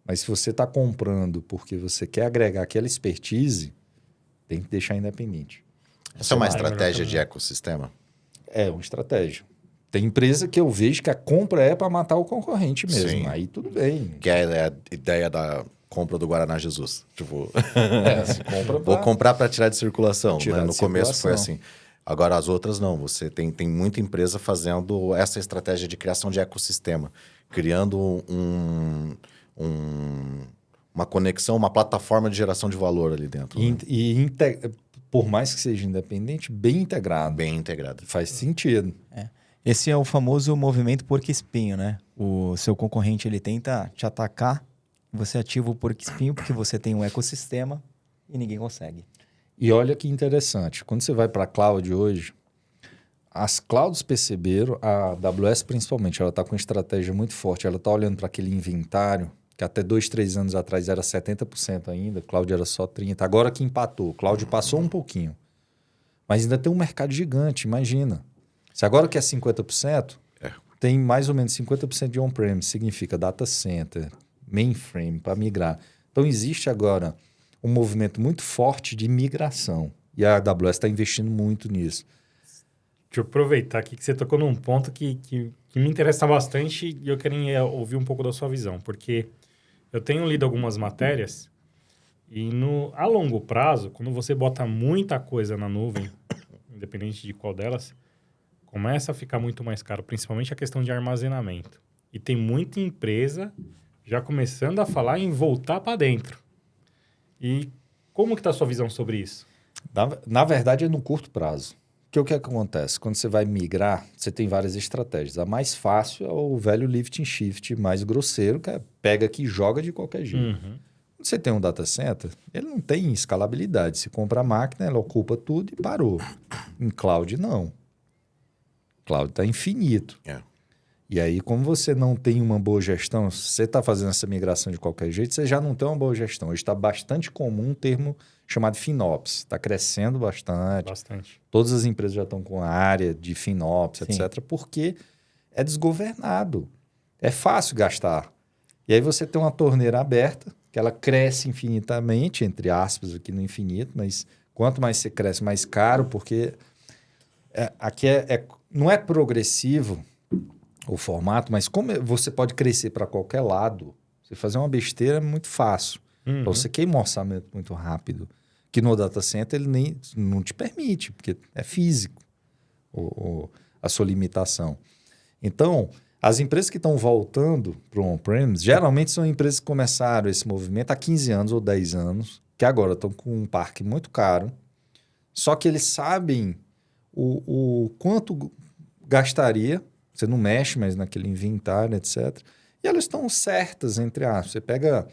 Mas se você está comprando porque você quer agregar aquela expertise, tem que deixar independente. Essa é uma melhor estratégia também. de ecossistema? É uma estratégia. Tem empresa que eu vejo que a compra é para matar o concorrente mesmo. Sim. Aí tudo bem. Que é a ideia da compra do Guaraná Jesus. Tipo, Se compra vou comprar para tirar de circulação. Tirar né? de No começo foi circulação. assim. Agora, as outras não. Você tem muita empresa fazendo essa estratégia de criação de ecossistema, criando uma conexão, uma plataforma de geração de valor ali dentro. Né? Por mais que seja independente, bem integrado. Bem integrado. Faz sentido. Esse é o famoso movimento porco-espinho, né? O seu concorrente, ele tenta te atacar, você ativa o porco-espinho porque você tem um ecossistema e ninguém consegue. E olha que interessante, quando você vai para a cloud hoje, as clouds perceberam, a AWS principalmente, ela está com uma estratégia muito forte, ela está olhando para aquele inventário, que até 2, 3 anos atrás era 70% ainda, cloud era só 30%, agora que empatou, cloud passou um pouquinho, mas ainda tem um mercado gigante, imagina. Se agora que é 50%, tem mais ou menos 50% de on-premise, significa data center, mainframe para migrar. Então existe agora um movimento muito forte de migração. E a AWS está investindo muito nisso. Deixa eu aproveitar aqui que você tocou num ponto que me interessa bastante e eu queria ouvir um pouco da sua visão. Porque eu tenho lido algumas matérias e a longo prazo, quando você bota muita coisa na nuvem, independente de qual delas, começa a ficar muito mais caro, principalmente a questão de armazenamento. E tem muita empresa já começando a falar em voltar para dentro. E como que está a sua visão sobre isso? Na verdade, é no curto prazo. O que acontece? Quando você vai migrar, você tem várias estratégias. A mais fácil é o velho lift and shift mais grosseiro, que é pega aqui e joga de qualquer jeito. Uhum. Quando você tem um data center, ele não tem escalabilidade. Você compra a máquina, ela ocupa tudo e parou. Em cloud, não. Cloud está infinito. E aí, como você não tem uma boa gestão, se você está fazendo essa migração de qualquer jeito, você já não tem uma boa gestão. Hoje está bastante comum um termo chamado FinOps. Está crescendo bastante. Todas as empresas já estão com a área de FinOps, etc., porque é desgovernado. É fácil gastar. E aí você tem uma torneira aberta, que ela cresce infinitamente, entre aspas, aqui no infinito, mas quanto mais você cresce, mais caro, porque aqui não é progressivo o formato, mas como você pode crescer para qualquer lado, você fazer uma besteira é muito fácil. Uhum. Então, você queima um orçamento muito rápido, que no data center ele não te permite, porque é físico a sua limitação. Então, as empresas que estão voltando para o on-premise, geralmente são empresas que começaram esse movimento há 15 anos ou 10 anos, que agora estão com um parque muito caro, só que eles sabem o quanto gastaria. Você não mexe mais naquele inventário, etc. E elas estão certas, entre aspas. Você pega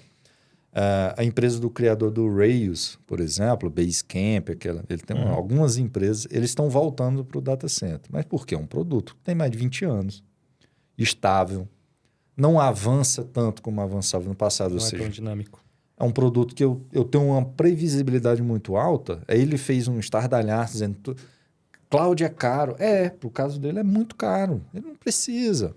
a empresa do criador do Rails, por exemplo, Basecamp, ele tem algumas empresas, eles estão voltando para o data center. Mas por quê? É um produto que tem mais de 20 anos, estável, não avança tanto como avançava no passado. Não ou seja, tão dinâmico. É um produto que eu tenho uma previsibilidade muito alta. Aí ele fez um estardalhaço dizendo... Cloud é caro. Pro caso dele é muito caro. Ele não precisa.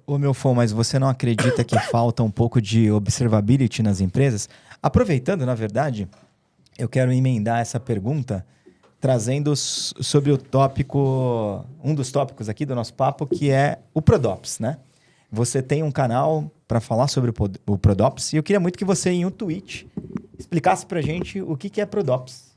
Ô meu fã, mas você não acredita que falta um pouco de observability nas empresas? Aproveitando, na verdade, eu quero emendar essa pergunta trazendo sobre o tópico, um dos tópicos aqui do nosso papo, que é o ProdOps, né? Você tem um canal para falar sobre o ProdOps e eu queria muito que você, em um tweet, explicasse pra gente o que é ProdOps.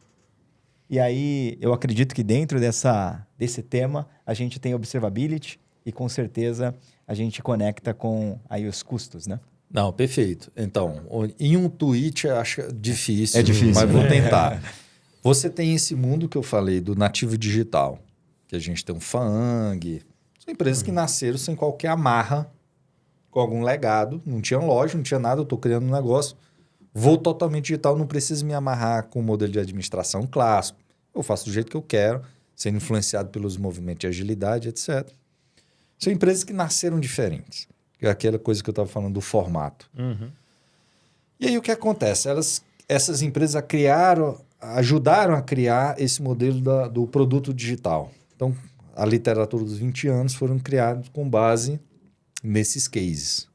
E aí, eu acredito que dentro desse tema, a gente tem observability e, com certeza, a gente conecta com aí os custos, né? Não, perfeito. Então, em um tweet, eu acho difícil. É difícil, mas né? vou tentar. Você tem esse mundo que eu falei, do nativo digital, que a gente tem um FAANG. São empresas que nasceram sem qualquer amarra, com algum legado. Não tinha loja, não tinha nada, eu estou criando um negócio. Vou totalmente digital, não preciso me amarrar com o modelo de administração clássico. Eu faço do jeito que eu quero, sendo influenciado pelos movimentos de agilidade, etc. São empresas que nasceram diferentes. É aquela coisa que eu estava falando do formato. Uhum. E aí o que acontece? Essas empresas ajudaram a criar esse modelo do produto digital. Então, a literatura dos 20 anos foram criados com base nesses cases.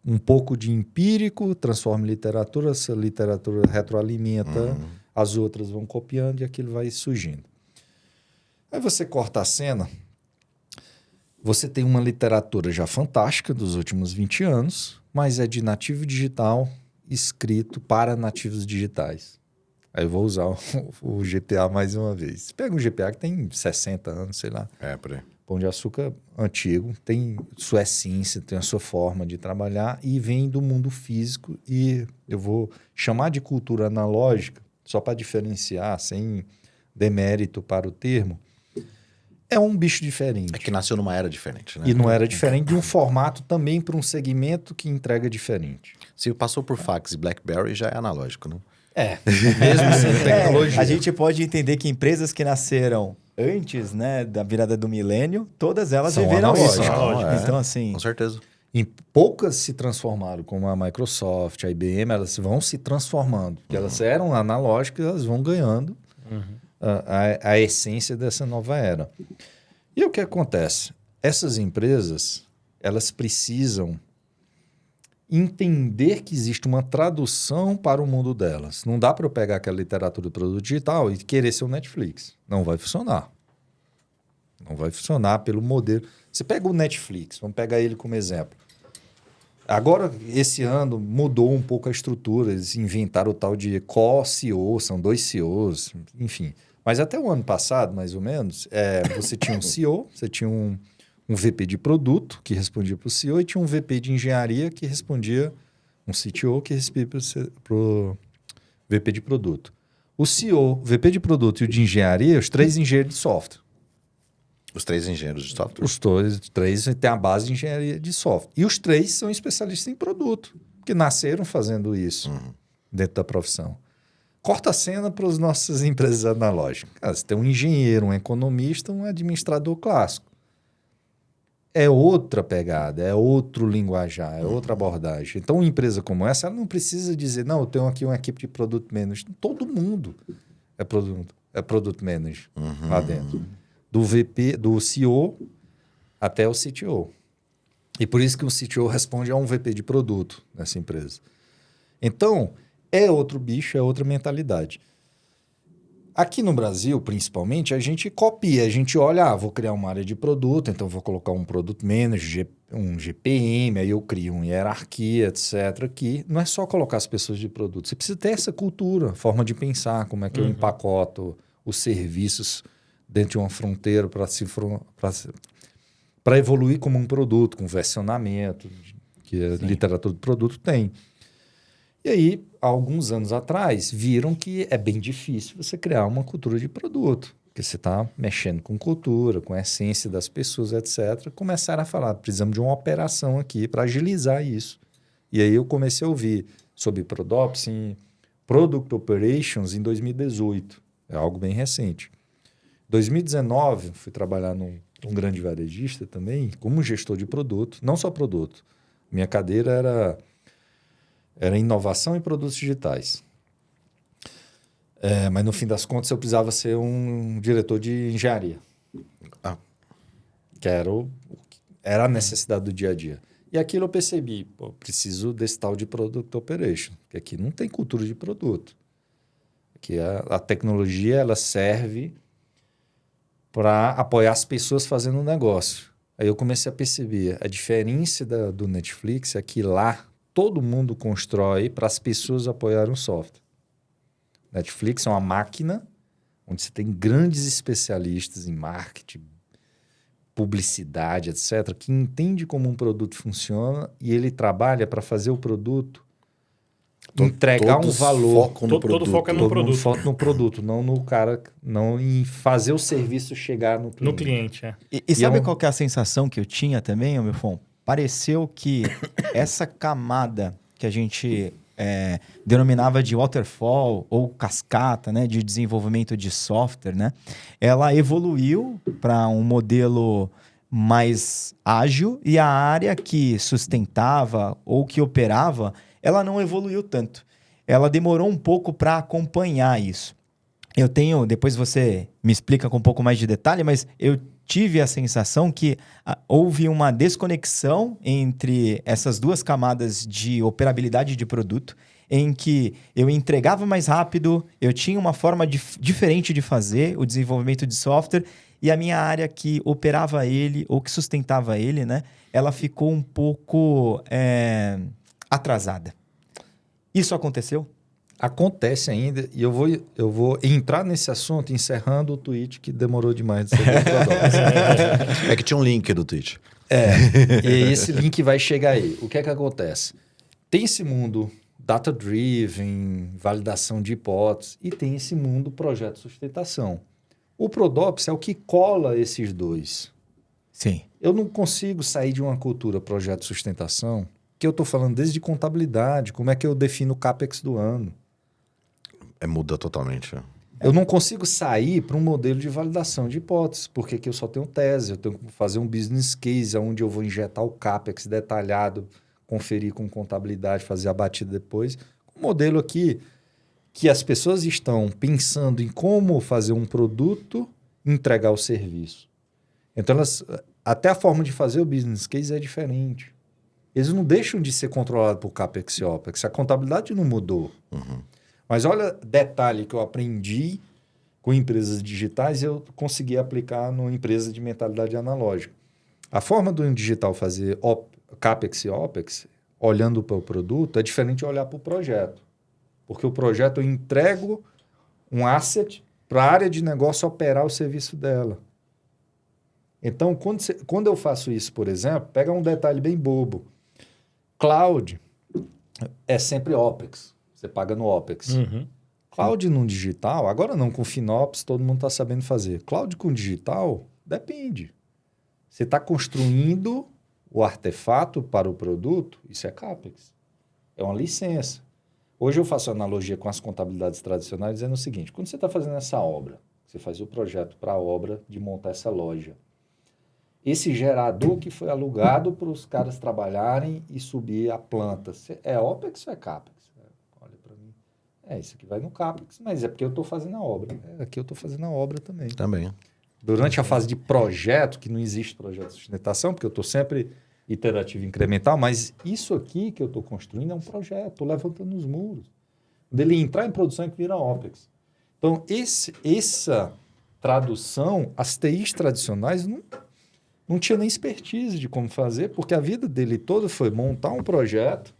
Um pouco de empírico, transforma em literatura, essa literatura retroalimenta, as outras vão copiando e aquilo vai surgindo. Aí você corta a cena, você tem uma literatura já fantástica dos últimos 20 anos, mas é de nativo digital escrito para nativos digitais. Aí eu vou usar o GPA mais uma vez. Você pega um GPA que tem 60 anos, sei lá. Por aí. Pão de açúcar antigo, tem sua essência, tem a sua forma de trabalhar e vem do mundo físico e eu vou chamar de cultura analógica, só para diferenciar, sem demérito para o termo, é um bicho diferente. É que nasceu numa era diferente, né? E não era diferente de um formato também para um segmento que entrega diferente. Se passou por fax e BlackBerry, já é analógico, né? Mesmo sem tecnologia. A gente pode entender que empresas que nasceram antes, né, da virada do milênio, todas elas São viveram isso. analógicas, Então, assim, Com certeza. Em poucas se transformaram, como a Microsoft, a IBM, elas vão se transformando. Porque elas eram analógicas, elas vão ganhando a essência dessa nova era. E o que acontece? Essas empresas, elas precisam entender que existe uma tradução para o mundo delas. Não dá para eu pegar aquela literatura do produto digital e querer ser o Netflix. Não vai funcionar. Não vai funcionar pelo modelo. Você pega o Netflix, vamos pegar ele como exemplo. Agora, esse ano, mudou um pouco a estrutura. Eles inventaram o tal de co-CEO, são 2 CEOs, enfim. Mas até o ano passado, mais ou menos, você tinha um CEO, você tinha um VP de produto, que respondia para o CEO, e tinha um VP de engenharia, que respondia, um CTO, que respondia para o VP de produto. O CEO, VP de produto e o de engenharia, os 3 engenheiros de software. Os 3 engenheiros de software. Os 3 têm a base de engenharia de software. E os 3 são especialistas em produto, que nasceram fazendo isso dentro da profissão. Corta a cena para as nossas empresas analógicas. Cara, você tem um engenheiro, um economista, um administrador clássico. É outra pegada, é outro linguajar, é outra abordagem. Então, uma empresa como essa, ela não precisa dizer, não, eu tenho aqui uma equipe de Product Manager. Todo mundo é Product Manager lá dentro. Do VP, do CEO até o CTO. E por isso que o CTO responde a um VP de produto nessa empresa. Então, é outro bicho, é outra mentalidade. Aqui no Brasil, principalmente, a gente copia, a gente olha, vou criar uma área de produto, então vou colocar um Product Manager, um GPM, aí eu crio uma hierarquia, etc. Aqui não é só colocar as pessoas de produto, você precisa ter essa cultura, forma de pensar, como é que eu empacoto os serviços dentro de uma fronteira para evoluir como um produto, com versionamento, que a literatura do produto tem. E aí, há alguns anos atrás, viram que é bem difícil você criar uma cultura de produto, porque você está mexendo com cultura, com a essência das pessoas, etc. Começaram a falar, precisamos de uma operação aqui para agilizar isso. E aí eu comecei a ouvir sobre ProdOps em Product Operations em 2018. É algo bem recente. Em 2019, fui trabalhar num grande varejista também, como gestor de produto, não só produto. Minha cadeira era inovação e produtos digitais. Mas, no fim das contas, eu precisava ser um diretor de engenharia. Que era a necessidade do dia a dia. E aquilo eu percebi, preciso desse tal de Product Operation, porque aqui não tem cultura de produto. Aqui a tecnologia ela serve para apoiar as pessoas fazendo um negócio. Aí eu comecei a perceber a diferença do Netflix é que lá todo mundo constrói para as pessoas apoiarem o software. Netflix é uma máquina onde você tem grandes especialistas em marketing, publicidade, etc., que entende como um produto funciona e ele trabalha para fazer o produto entregar um valor. Todo foco é no Todo mundo produto. foca no produto, não no cara, não em fazer o serviço chegar no cliente. No cliente, é. E sabe é um- qual que é a sensação que eu tinha também, meu Fon? Pareceu que essa camada que a gente denominava de waterfall ou cascata, né, de desenvolvimento de software, né, ela evoluiu para um modelo mais ágil e a área que sustentava ou que operava, ela não evoluiu tanto. Ela demorou um pouco para acompanhar isso. Eu tenho, depois você me explica com um pouco mais de detalhe, mas eu tive a sensação que houve uma desconexão entre essas duas camadas de operabilidade de produto, em que eu entregava mais rápido, eu tinha uma forma diferente de fazer o desenvolvimento de software, e a minha área que operava ele, ou que sustentava ele, né, ela ficou um pouco atrasada. Isso aconteceu? Acontece ainda, e eu vou entrar nesse assunto encerrando o tweet que demorou demais de ser produtos. É que tinha um link do tweet. E esse link vai chegar aí. O que é que acontece? Tem esse mundo data-driven, validação de hipóteses, e tem esse mundo projeto de sustentação. O Prodops é o que cola esses dois. Sim. Eu não consigo sair de uma cultura projeto de sustentação, que eu estou falando desde contabilidade, como é que eu defino o CAPEX do ano. Muda totalmente. Eu não consigo sair para um modelo de validação de hipóteses, porque aqui eu só tenho tese, eu tenho que fazer um business case onde eu vou injetar o CAPEX detalhado, conferir com contabilidade, fazer a batida depois. Um modelo aqui que as pessoas estão pensando em como fazer um produto e entregar o serviço. Então, até a forma de fazer o business case é diferente. Eles não deixam de ser controlados por CAPEX e OPEX. A contabilidade não mudou. Mas olha detalhe que eu aprendi com empresas digitais e eu consegui aplicar numa empresa de mentalidade analógica. A forma do digital fazer CAPEX e OPEX, olhando para o produto, é diferente de olhar para o projeto. Porque o projeto eu entrego um asset para a área de negócio operar o serviço dela. Então, quando eu faço isso, por exemplo, pega um detalhe bem bobo. Cloud é sempre OPEX. Você paga no OPEX. Cloud no digital, agora não com FinOps, todo mundo está sabendo fazer. Cloud com digital, depende. Você está construindo o artefato para o produto, isso é CAPEX. É uma licença. Hoje eu faço analogia com as contabilidades tradicionais dizendo o seguinte, quando você está fazendo essa obra, você faz o projeto para a obra de montar essa loja. Esse gerador que foi alugado para os caras trabalharem e subir a planta, é OPEX ou é CAPEX? Olha para mim. Isso aqui vai no CAPEX, mas é porque eu estou fazendo a obra. Aqui eu estou fazendo a obra também. Também. Durante a fase de projeto, que não existe projeto de sustentação, porque eu estou sempre iterativo e incremental, mas isso aqui que eu estou construindo é um projeto, estou levantando os muros. Dele entrar em produção é que vira OPEX. Então, essa tradução, as TIs tradicionais não tinha nem expertise de como fazer, porque a vida dele toda foi montar um projeto.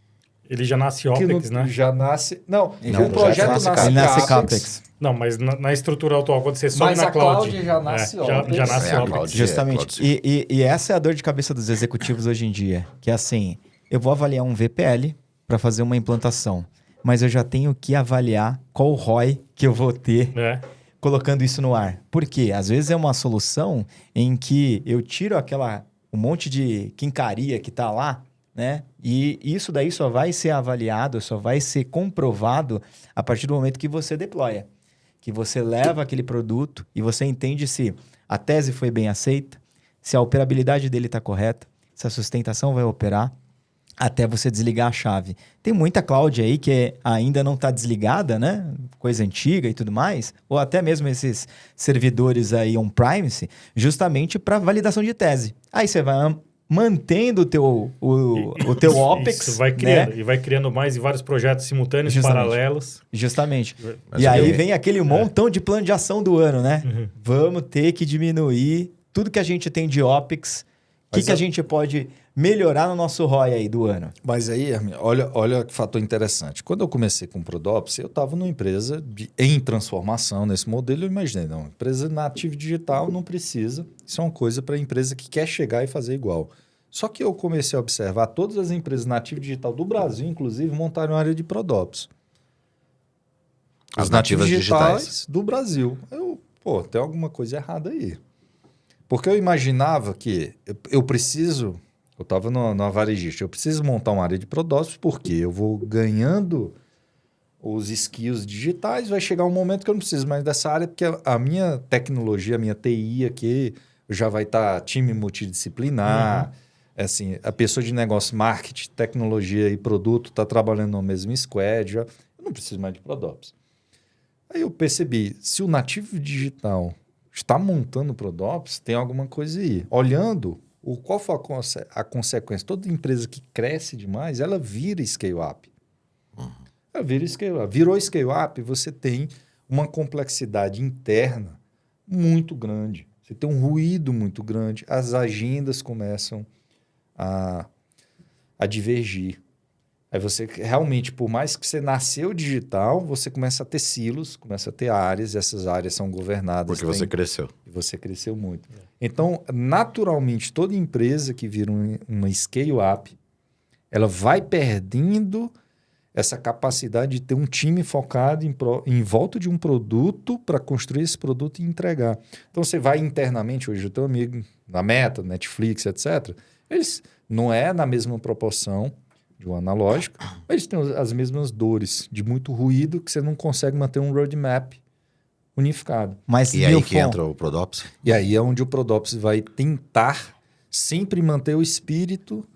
Ele já nasce OPEX, né? Já nasce... Não, Não, um projeto nasce CAPEX. Não, mas na estrutura atual, quando você sobe Mas na a cloud... cloud já nasce OPEX. Já nasce a OPEX. cloud Justamente. E essa é a dor de cabeça dos executivos hoje em dia. Que é assim, eu vou avaliar um VPL para fazer uma implantação, mas eu já tenho que avaliar qual o ROI que eu vou ter colocando isso no ar. Por quê? Às vezes é uma solução em que eu tiro um monte de quincaria que está lá, né? E isso daí só vai ser avaliado, só vai ser comprovado a partir do momento que você deploya. Que você leva aquele produto e você entende se a tese foi bem aceita, se a operabilidade dele está correta, se a sustentação vai operar, até você desligar a chave. Tem muita cloud aí que ainda não está desligada, né? Coisa antiga e tudo mais, ou até mesmo esses servidores aí on-premise, justamente para validação de tese. Aí você vai mantendo o teu OPEX, isso vai criando, né? E vai criando mais e vários projetos simultâneos, Justamente. paralelos. Justamente. Mas e aí eu- vem aquele montão de plano de ação do ano, né? Vamos ter que diminuir tudo que a gente tem de OPEX. O que a gente pode melhorar no nosso ROI aí do ano? Mas aí, Armin, olha que fator interessante. Quando eu comecei com o Prodops, eu estava numa empresa em transformação nesse modelo. Eu imaginei, não, empresa nativa digital não precisa. Isso é uma coisa para a empresa que quer chegar e fazer igual. Só que eu comecei a observar todas as empresas nativas digital do Brasil, inclusive, montaram área de Prodops. As nativas digitais do Brasil. Tem alguma coisa errada aí. Porque eu imaginava que eu preciso... Eu estava na varejista. Eu preciso montar uma área de Prodops porque eu vou ganhando os skills digitais. Vai chegar um momento que eu não preciso mais dessa área porque a minha tecnologia, a minha TI aqui já vai estar time multidisciplinar. Assim, a pessoa de negócio, marketing, tecnologia e produto está trabalhando no mesmo squad. Eu não preciso mais de Prodops. Aí eu percebi, se o nativo digital está montando Prodops, tem alguma coisa aí. Olhando... Qual foi a consequência? Toda empresa que cresce demais, ela vira scale-up. Ela vira scale-up. Virou scale-up, você tem uma complexidade interna muito grande. Você tem um ruído muito grande. As agendas começam a divergir. Aí você realmente, por mais que você nasceu digital, você começa a ter silos, começa a ter áreas, e essas áreas são governadas. Porque você cresceu. E você cresceu muito. Então, naturalmente, toda empresa que vira uma scale-up, ela vai perdendo essa capacidade de ter um time focado em volta de um produto para construir esse produto e entregar. Então, você vai internamente, hoje eu tenho um amigo na Meta, Netflix, etc., eles não é na mesma proporção de um analógico, mas eles têm as mesmas dores de muito ruído que você não consegue manter um roadmap unificado. Mas E aí que entra o Prodops? E aí é onde o Prodops vai tentar sempre manter o espírito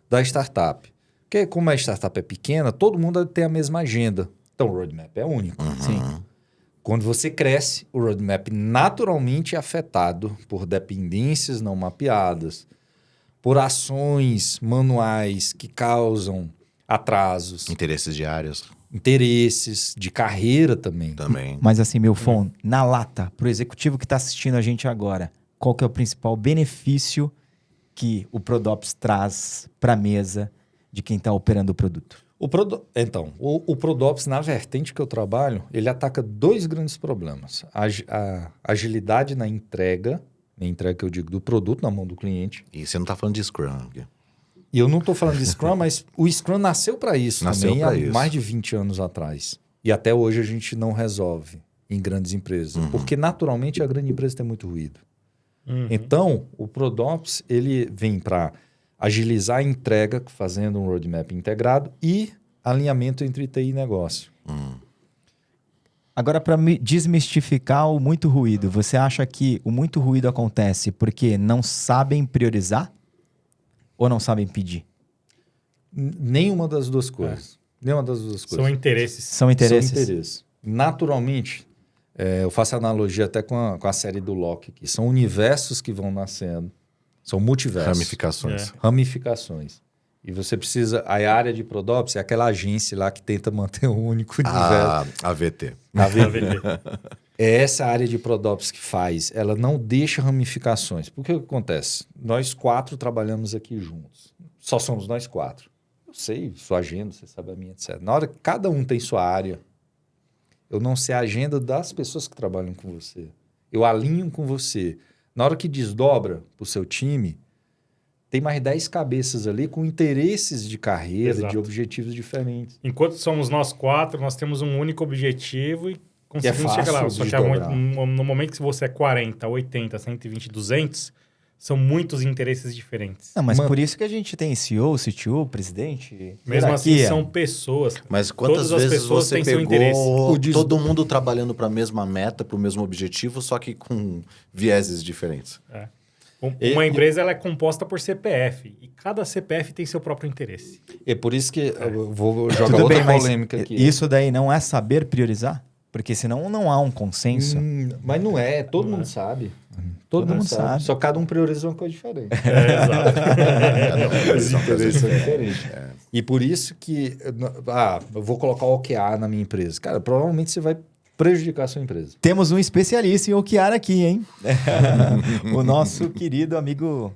da startup. Porque como a startup é pequena, todo mundo tem a mesma agenda. Então o roadmap é único. Sim. Quando você cresce, o roadmap naturalmente é afetado por dependências não mapeadas, por ações manuais que causam atrasos, Interesses diários interesses de carreira também. também. Mas assim, meu phone, na lata, pro executivo que está assistindo a gente agora, qual que é o principal benefício que o Prodops traz para a mesa de quem está operando o produto? Então, o Prodops, na vertente que eu trabalho, ele ataca 2 grandes problemas. A agilidade na entrega que eu digo do produto na mão do cliente. E você não está falando de Scrum aqui. E eu não estou falando de Scrum, mas o Scrum nasceu para isso Nasceu também pra há isso. mais de 20 anos atrás. E até hoje a gente não resolve em grandes empresas. Porque naturalmente a grande empresa tem muito ruído. Então, o Prodops ele vem para agilizar a entrega, fazendo um roadmap integrado e alinhamento entre TI e negócio. Agora, para desmistificar o muito ruído, você acha que o muito ruído acontece porque não sabem priorizar ou não sabem pedir? Nenhuma das duas coisas. Nenhuma das duas coisas. São interesses. São interesses. São interesses. Naturalmente, eu faço analogia até com a série do Loki, que são universos que vão nascendo. São multiversos. Ramificações. Ramificações. E você precisa... A área de Prodops é aquela agência lá que tenta manter um único universo. A VT. É essa área de Prodops que faz. Ela não deixa ramificações. Porque o que acontece? Nós 4 trabalhamos aqui juntos. Só somos nós 4. Eu sei sua agenda, você sabe a minha, etc. Na hora que cada um tem sua área, eu não sei a agenda das pessoas que trabalham com você. Eu alinho com você. Na hora que desdobra para o seu time, tem mais 10 cabeças ali com interesses de carreira, Exato. de objetivos diferentes. Enquanto somos nós 4, nós temos um único objetivo e conseguimos chegar lá. fácil Só de que dobrar. no momento que você é 40, 80, 120, 200, são muitos interesses diferentes. Não, mas Mano. por isso que a gente tem CEO, CTO, presidente, Mesmo assim, hierarquia. são pessoas. Mas quantas Todas as vezes pessoas você têm seu pegou interesse. todo mundo trabalhando para a mesma meta, para o mesmo objetivo, só que com vieses diferentes? Uma empresa ela é composta por CPF e cada CPF tem seu próprio interesse. É por isso que eu vou jogar Tudo outra bem, mas polêmica aqui. isso daí não é saber priorizar? Porque senão não há um consenso. Mas não é, todo mundo sabe. Todo mundo sabe. Só cada um prioriza uma coisa diferente. Exato. Os interesses são diferentes. E por isso que... eu vou colocar o OKR na minha empresa. Cara, provavelmente você vai prejudicar a sua empresa. Temos um especialista em OKR aqui, hein? O nosso querido amigo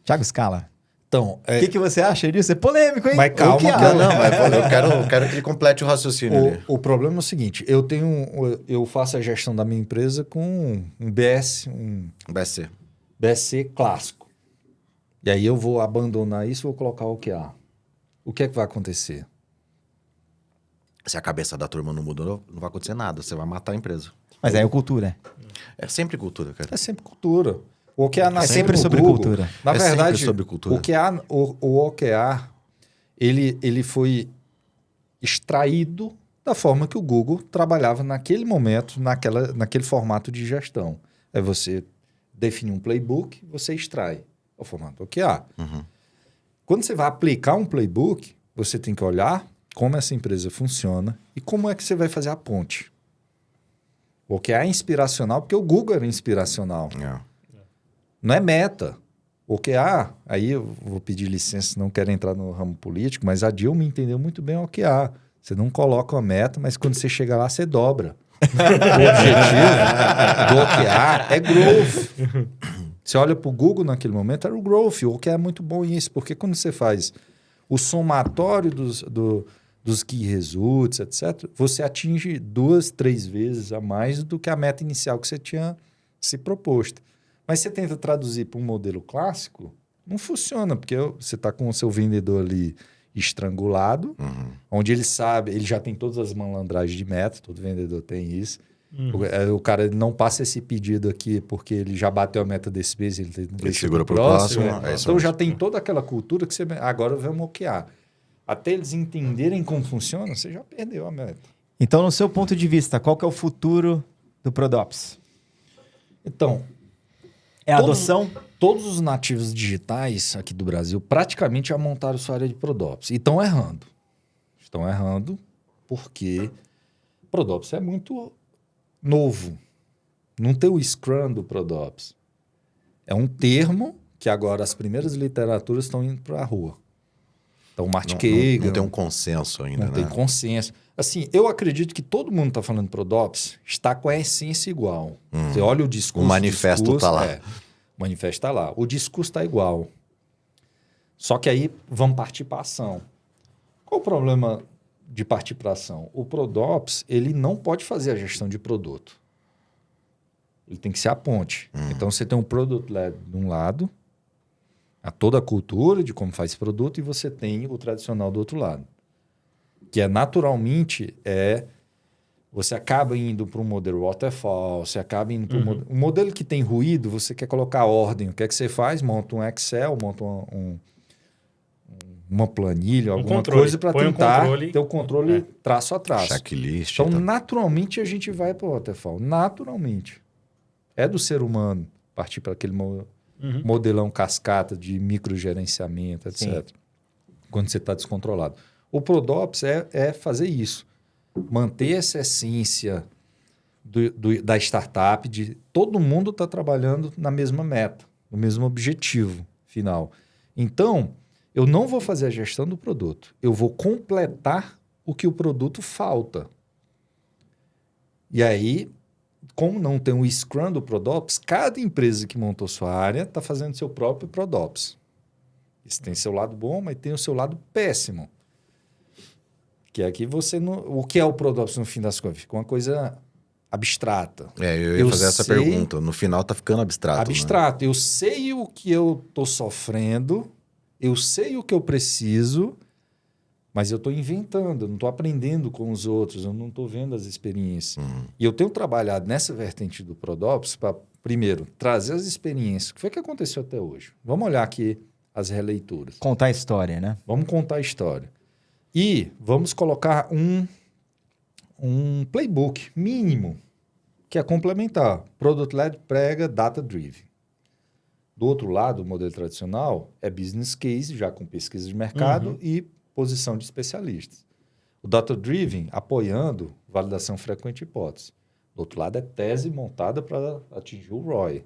Thiago Scala. Então, O que você acha disso? É polêmico, hein? Mas calma, OKR. Não, mas eu quero que ele complete o raciocínio ali. o problema é o seguinte, eu faço a gestão da minha empresa com um BSC. BSC clássico. E aí eu vou abandonar isso e vou colocar o OKR. O que é que vai acontecer? Se a cabeça da turma não mudou, não vai acontecer nada. Você vai matar a empresa. Mas aí é cultura. É sempre cultura, cara. É sempre cultura. O OKR nasceu sempre no sobre Google. cultura. Na É verdade, sempre sobre cultura. o OKR, ele foi extraído da forma que o Google trabalhava naquele momento, naquele formato de gestão. É você definir um playbook, você extrai o formato OKR. Quando você vai aplicar um playbook, você tem que olhar como essa empresa funciona e como é que você vai fazer a ponte. O OKR é inspiracional, porque o Google era inspiracional. Não é meta. O OKR, aí eu vou pedir licença, não quero entrar no ramo político, mas a Dilma entendeu muito bem o OKR. Você não coloca uma meta, mas quando você chega lá, você dobra. O objetivo do OKR é growth. Você olha para o Google naquele momento, era o growth. O OKR é muito bom nisso, porque quando você faz O somatório dos key results, etc., você atinge 2, 3 vezes a mais do que a meta inicial que você tinha se proposto. Mas você tenta traduzir para um modelo clássico, não funciona, porque você está com o seu vendedor ali estrangulado, onde ele sabe, ele já tem todas as malandragens de meta, todo vendedor tem isso. O cara não passa esse pedido aqui porque ele já bateu a meta desse mês, ele segura para o próximo. Então já tem toda aquela cultura que você agora vai moquear. Até eles entenderem como funciona, você já perdeu a meta. Então, no seu ponto de vista, qual que é o futuro do Prodops? Então, É a adoção? Todos os nativos digitais aqui do Brasil praticamente já montaram sua área de Prodops. E estão errando. Estão errando porque Prodops é muito novo. Não tem o Scrum do Prodops. É um termo que agora as primeiras literaturas estão indo para a rua. Então, o Martin Kagan... Não tem um consenso ainda, Não tem consenso. Assim, eu acredito que todo mundo está falando Prodops está com a essência igual. Você olha o discurso... O manifesto está lá. O manifesto está lá. O discurso está igual. Só que aí vamos partir para a ação. Qual o problema de partir para a ação? O Prodops, ele não pode fazer a gestão de produto. Ele tem que ser a ponte. Então, você tem um Product Led de um lado, toda a cultura de como faz esse produto, e você tem o tradicional do outro lado. Que é naturalmente, você acaba indo para um modelo waterfall, você acaba indo para um modelo que tem ruído, você quer colocar ordem. O que é que você faz? Monta um Excel, monta uma planilha, alguma coisa para tentar ter o controle traço a traço. Checklist. Então, naturalmente, a gente vai para o waterfall. Naturalmente. É do ser humano partir para aquele modelão cascata de microgerenciamento, etc. Sim. Quando você está descontrolado. O Prodops é fazer isso. Manter essa essência da startup, de todo mundo está trabalhando na mesma meta, no mesmo objetivo final. Então, eu não vou fazer a gestão do produto. Eu vou completar o que o produto falta. E aí, como não tem o Scrum do Prodops, cada empresa que montou sua área está fazendo seu próprio Prodops. Isso tem seu lado bom, mas tem o seu lado péssimo. Que é que você não... O que é o Prodops no fim das contas? Fica uma coisa abstrata. Eu ia fazer essa pergunta. No final tá ficando abstrato. Abstrato. Né? Eu sei o que eu estou sofrendo, eu sei o que eu preciso, mas eu estou inventando, eu não estou aprendendo com os outros, eu não estou vendo as experiências. E eu tenho trabalhado nessa vertente do Prodops para, primeiro, trazer as experiências. O que foi que aconteceu até hoje? Vamos olhar aqui as releituras. Contar a história, né? Vamos contar a história. E vamos colocar um playbook mínimo, que é complementar. Product-led prega data-driven. Do outro lado, o modelo tradicional é business case, já com pesquisa de mercado e posição de especialistas. O data-driven apoiando validação frequente de hipótese. Do outro lado é tese montada para atingir o ROI.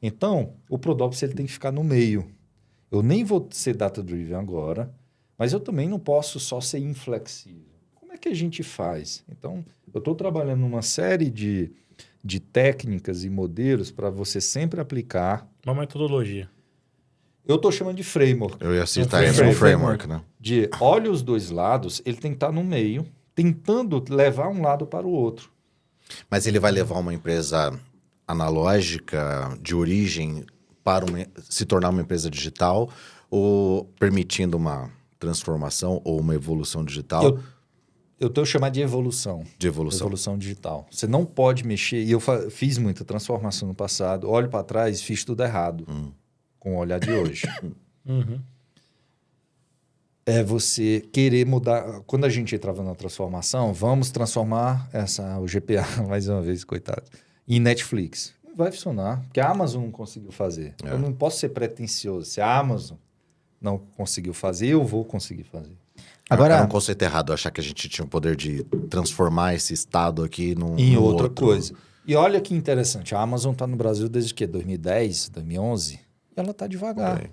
Então, o Prodops ele tem que ficar no meio. Eu nem vou ser data-driven agora, mas eu também não posso só ser inflexível. Como é que a gente faz? Então, eu estou trabalhando numa série de técnicas e modelos para você sempre aplicar. Uma metodologia. Eu estou chamando de framework. Eu ia citar isso, um framework, né? De olha os dois lados, ele tem que estar no meio, tentando levar um lado para o outro. Mas ele vai levar uma empresa analógica de origem para se tornar uma empresa digital ou permitindo uma transformação ou uma evolução digital? Eu estou chamando de evolução. De evolução. Evolução digital. Você não pode mexer... E eu fiz muita transformação no passado. Olho para trás, fiz tudo errado. Com o olhar de hoje. É você querer mudar... Quando a gente entrava na transformação, vamos transformar o GPA, mais uma vez, coitado, em Netflix. Não vai funcionar, porque a Amazon não conseguiu fazer. Eu não posso ser pretencioso. Se a Amazon não conseguiu fazer, eu vou conseguir fazer. Agora, era um conceito errado, achar que a gente tinha o poder de transformar esse estado aqui em outra coisa. E olha que interessante, a Amazon está no Brasil desde que? 2010, 2011? E ela está devagar.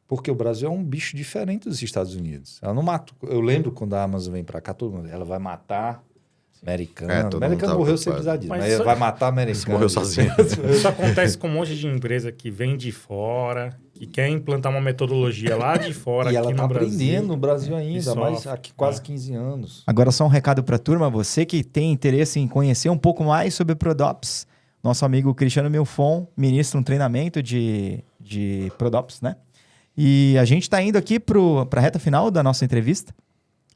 Porque o Brasil é um bicho diferente dos Estados Unidos. Ela não mata. Eu lembro quando a Amazon vem para cá, ela vai matar Americana. todo mundo Americana tava morreu sem preocupado. precisar disso. Mas Mas isso- vai matar a Americana. Morreu sozinho. Isso acontece com um monte de empresa que vem de fora, que quer implantar uma metodologia lá de fora, E aqui ela no tá Brasil. aprendendo no Brasil ainda, sofre. mas há quase 15 anos. Agora só um recado para a turma, você que tem interesse em conhecer um pouco mais sobre Prodops, nosso amigo Cristiano Milfon ministra um treinamento de Prodops, né? E a gente está indo aqui para a reta final da nossa entrevista.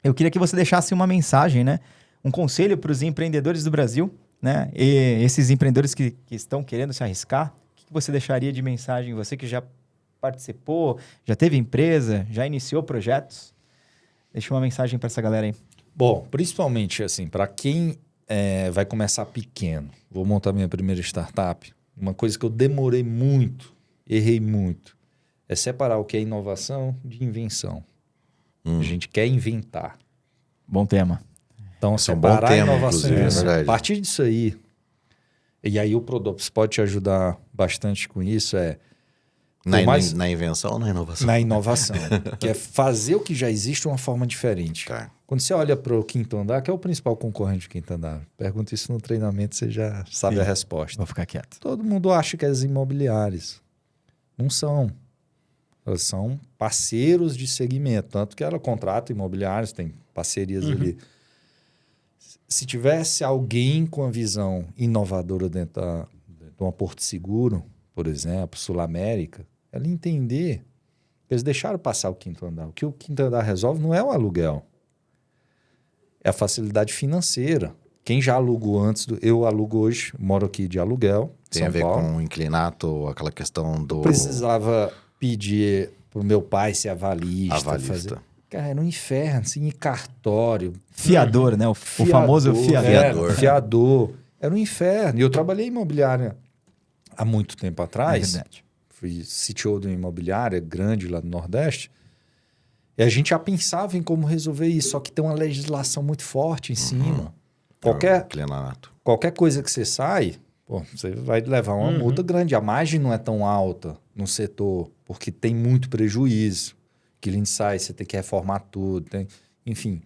Eu queria que você deixasse uma mensagem, né? Um conselho para os empreendedores do Brasil, né? E esses empreendedores que estão querendo se arriscar. O que você deixaria de mensagem? Você que já participou, já teve empresa, já iniciou projetos. Deixa uma mensagem para essa galera aí. Bom, principalmente assim, para quem vai começar pequeno, vou montar minha primeira startup, uma coisa que eu demorei muito, errei muito, é separar o que é inovação de invenção. A gente quer inventar. Bom tema. Então, Esse é um bom separar tema, inovação e inclusive, é invenção. verdade. A partir disso aí, e aí o Prodops pode te ajudar bastante com isso, Na invenção ou na inovação? na inovação, que é fazer o que já existe de uma forma diferente. Tá. Quando você olha para o Quinto Andar, que é o principal concorrente do Quinto Andar, pergunta isso no treinamento, você já sabe Sim. a resposta. Vou ficar quieto. Todo mundo acha que as imobiliárias não são. Elas são parceiros de segmento, tanto que ela contrata imobiliários, tem parcerias ali. Se tivesse alguém com a visão inovadora dentro de uma Porto Seguro, por exemplo, Sul América, ela entender que eles deixaram passar o Quinto Andar. O que o Quinto Andar resolve não é o aluguel, é a facilidade financeira. Quem já alugou antes, eu alugo hoje, moro aqui de aluguel, Tem a São ver Paulo. com o inclinato, aquela questão do Precisava pedir pro meu pai ser avalista. avalista. Fazer... Cara, era um inferno, assim, em cartório. Fiador, né? O famoso fiador. Fiador. Era um inferno. E eu trabalhei em imobiliária há muito tempo É atrás. verdade. Fui CTO de uma imobiliária grande lá no Nordeste. E a gente já pensava em como resolver isso, só que tem uma legislação muito forte em cima. Qualquer coisa que você sai, pô, você vai levar uma multa grande. A margem não é tão alta no setor, porque tem muito prejuízo. Inquilino sai, você tem que reformar tudo, enfim.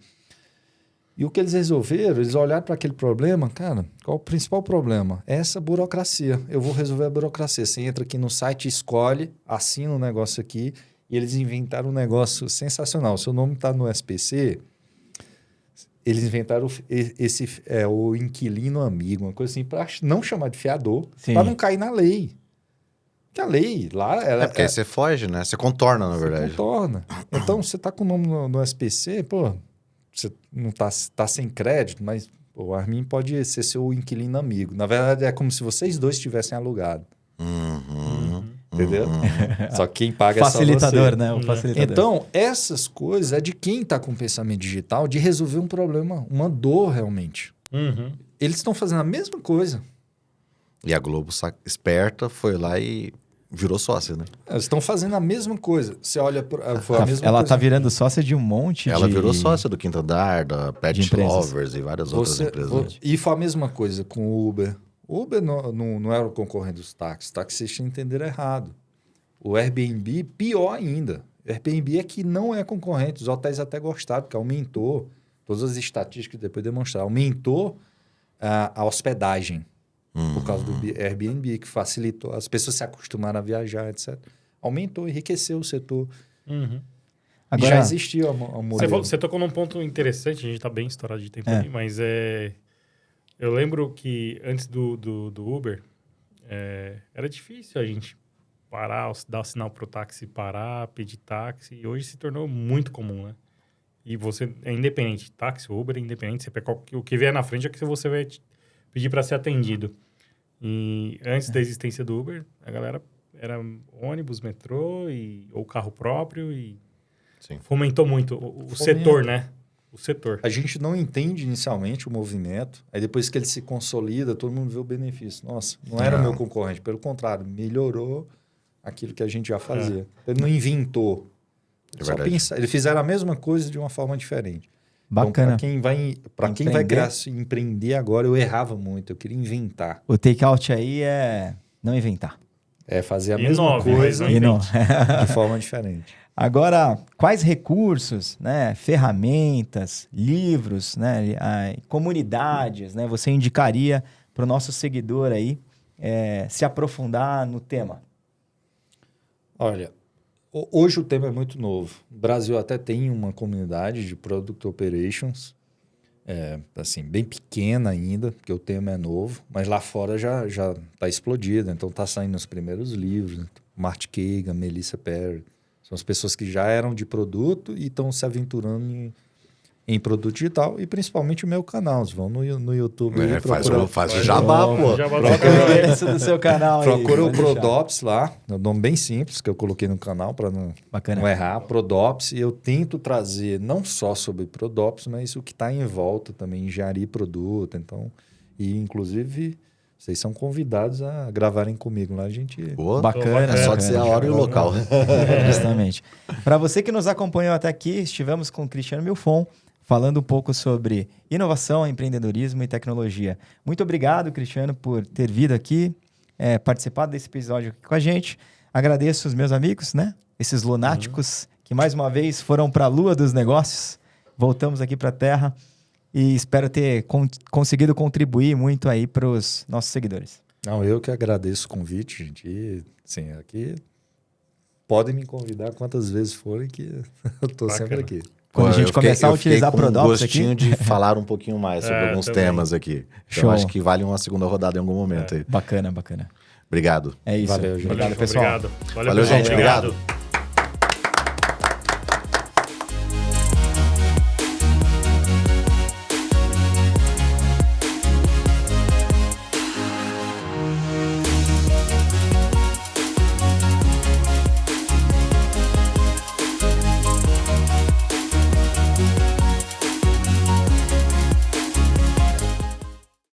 E o que eles resolveram, eles olharam para aquele problema, cara, qual o principal problema? É essa burocracia. Eu vou resolver a burocracia. Você entra aqui no site, escolhe, assina um negócio aqui, e eles inventaram um negócio sensacional. Seu nome está no SPC, eles inventaram o inquilino amigo, uma coisa assim, para não chamar de fiador, para não cair na lei. Porque a lei lá... Porque aí você foge, né? Você contorna, na verdade. Você contorna. Então, você está com o nome no SPC, pô, você não tá sem crédito, mas o Armin pode ser seu inquilino amigo. Na verdade, é como se vocês dois tivessem alugado. Entendeu? Só que quem paga Facilitador, é só você. né? O facilitador. Então, essas coisas é de quem está com pensamento digital de resolver um problema, uma dor realmente. Eles estão fazendo a mesma coisa. E a Globo, esperta, foi lá e virou sócia, né? Eles estão fazendo a mesma coisa. Você olha... Foi a mesma Ela coisa. tá virando sócia de um monte Ela de... virou sócia do Quinto Andar, da de Pet empresas. Lovers e várias outras empresas. E foi a mesma coisa com o Uber. O Uber não era o concorrente dos táxis. Os taxistas entenderam errado. O Airbnb, pior ainda. O Airbnb é que não é concorrente. Os hotéis até gostaram, porque aumentou. Todas as estatísticas depois demonstraram. Aumentou a hospedagem por causa do Airbnb, que facilitou. As pessoas se acostumaram a viajar, etc. Aumentou, enriqueceu o setor. Agora, Já existia a modelo. Você tocou num ponto interessante, a gente tá bem estourado de tempo aí, mas eu lembro que antes do Uber, era difícil a gente parar, dar o sinal pro táxi parar, pedir táxi, e hoje se tornou muito comum, né? E você é independente, táxi, Uber é independente, você pega o que vier na frente é que você vai pedir para ser atendido. E antes da existência do Uber, a galera era ônibus, metrô ou carro próprio e Sim. fomentou muito o setor, né? O setor. A gente não entende inicialmente o movimento, aí depois que ele se consolida, todo mundo vê o benefício. Nossa, não era o meu concorrente, pelo contrário, melhorou aquilo que a gente já fazia. Ele não inventou. Eles fizeram a mesma coisa de uma forma diferente. bacana. Então, para quem vai empreender agora, eu errava muito, eu queria inventar. O take-out aí é não inventar. É fazer a Inove, mesma coisa mas não E não. de forma diferente. Agora, quais recursos, né, ferramentas, livros, né, comunidades, né, você indicaria para o nosso seguidor aí se aprofundar no tema? Olha, hoje o tema é muito novo. O Brasil até tem uma comunidade de Product Operations, assim, bem pequena ainda, porque o tema é novo, mas lá fora já está explodido, então está saindo os primeiros livros, né? Mart Kagan, Melissa Perry, são as pessoas que já eram de produto e estão se aventurando em produto digital, e principalmente o meu canal. Vocês vão no YouTube. Faz o jabá, pô. Procura do seu canal aí. Procura o Prodops lá, é um nome bem simples que eu coloquei no canal para não errar. Prodops, e eu tento trazer não só sobre Prodops, mas o que está em volta também, engenharia e produto. Então, e inclusive, vocês são convidados a gravarem comigo lá, a gente... Boa. Bacana. É só dizer a hora e o local. Justamente. Para você que nos acompanhou até aqui, estivemos com o Cristiano Milfon, falando um pouco sobre inovação, empreendedorismo e tecnologia. Muito obrigado, Cristiano, por ter vindo aqui, participado desse episódio aqui com a gente. Agradeço os meus amigos, né? Esses lunáticos que mais uma vez foram para a lua dos negócios. Voltamos aqui para a Terra e espero ter conseguido contribuir muito aí para os nossos seguidores. Não, eu que agradeço o convite, gente. E, assim, aqui podem me convidar quantas vezes forem que eu estou sempre aqui. Quando a gente começar a utilizar Prodops aqui... Eu gostinho de falar um pouquinho mais sobre alguns temas aqui. Então, Show. acho que vale uma segunda rodada em algum momento aí. Bacana, bacana. Obrigado. É isso. Valeu, gente. Obrigado, pessoal. Obrigado. Valeu, gente. Obrigado. Obrigado.